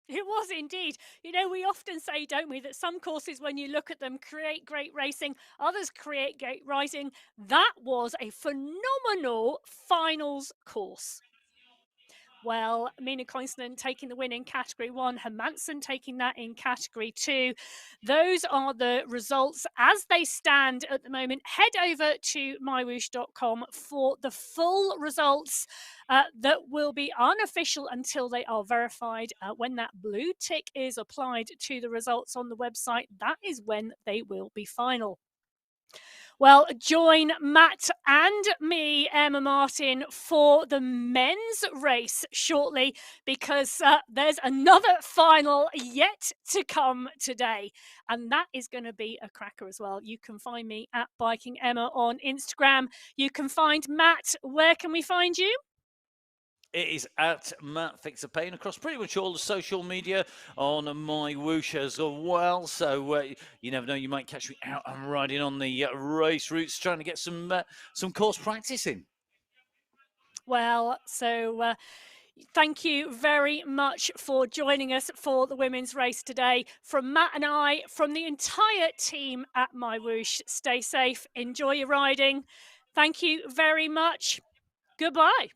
It was indeed. You know, we often say, don't we, that some courses, when you look at them, create great racing, others create great riding. That was a phenomenal finals course. Well, Mina Koinston taking the win in category 1, Hermansen taking that in category 2. Those are the results as they stand at the moment. Head over to mywhoosh.com for the full results that will be unofficial until they are verified. When that blue tick is applied to the results on the website, that is when they will be final. Well, join Matt and me, Emma Martin, for the men's race shortly because there's another final yet to come today. And that is going to be a cracker as well. You can find me at Biking Emma on Instagram. You can find Matt. Where can we find you? It is at Matt Fixer Payne across pretty much all the social media on MyWhoosh as well. So you never know, you might catch me out and riding on the race routes, trying to get some course practice in. Well, so thank you very much for joining us for the women's race today. From Matt and I, from the entire team at MyWhoosh, stay safe, enjoy your riding. Thank you very much. Goodbye.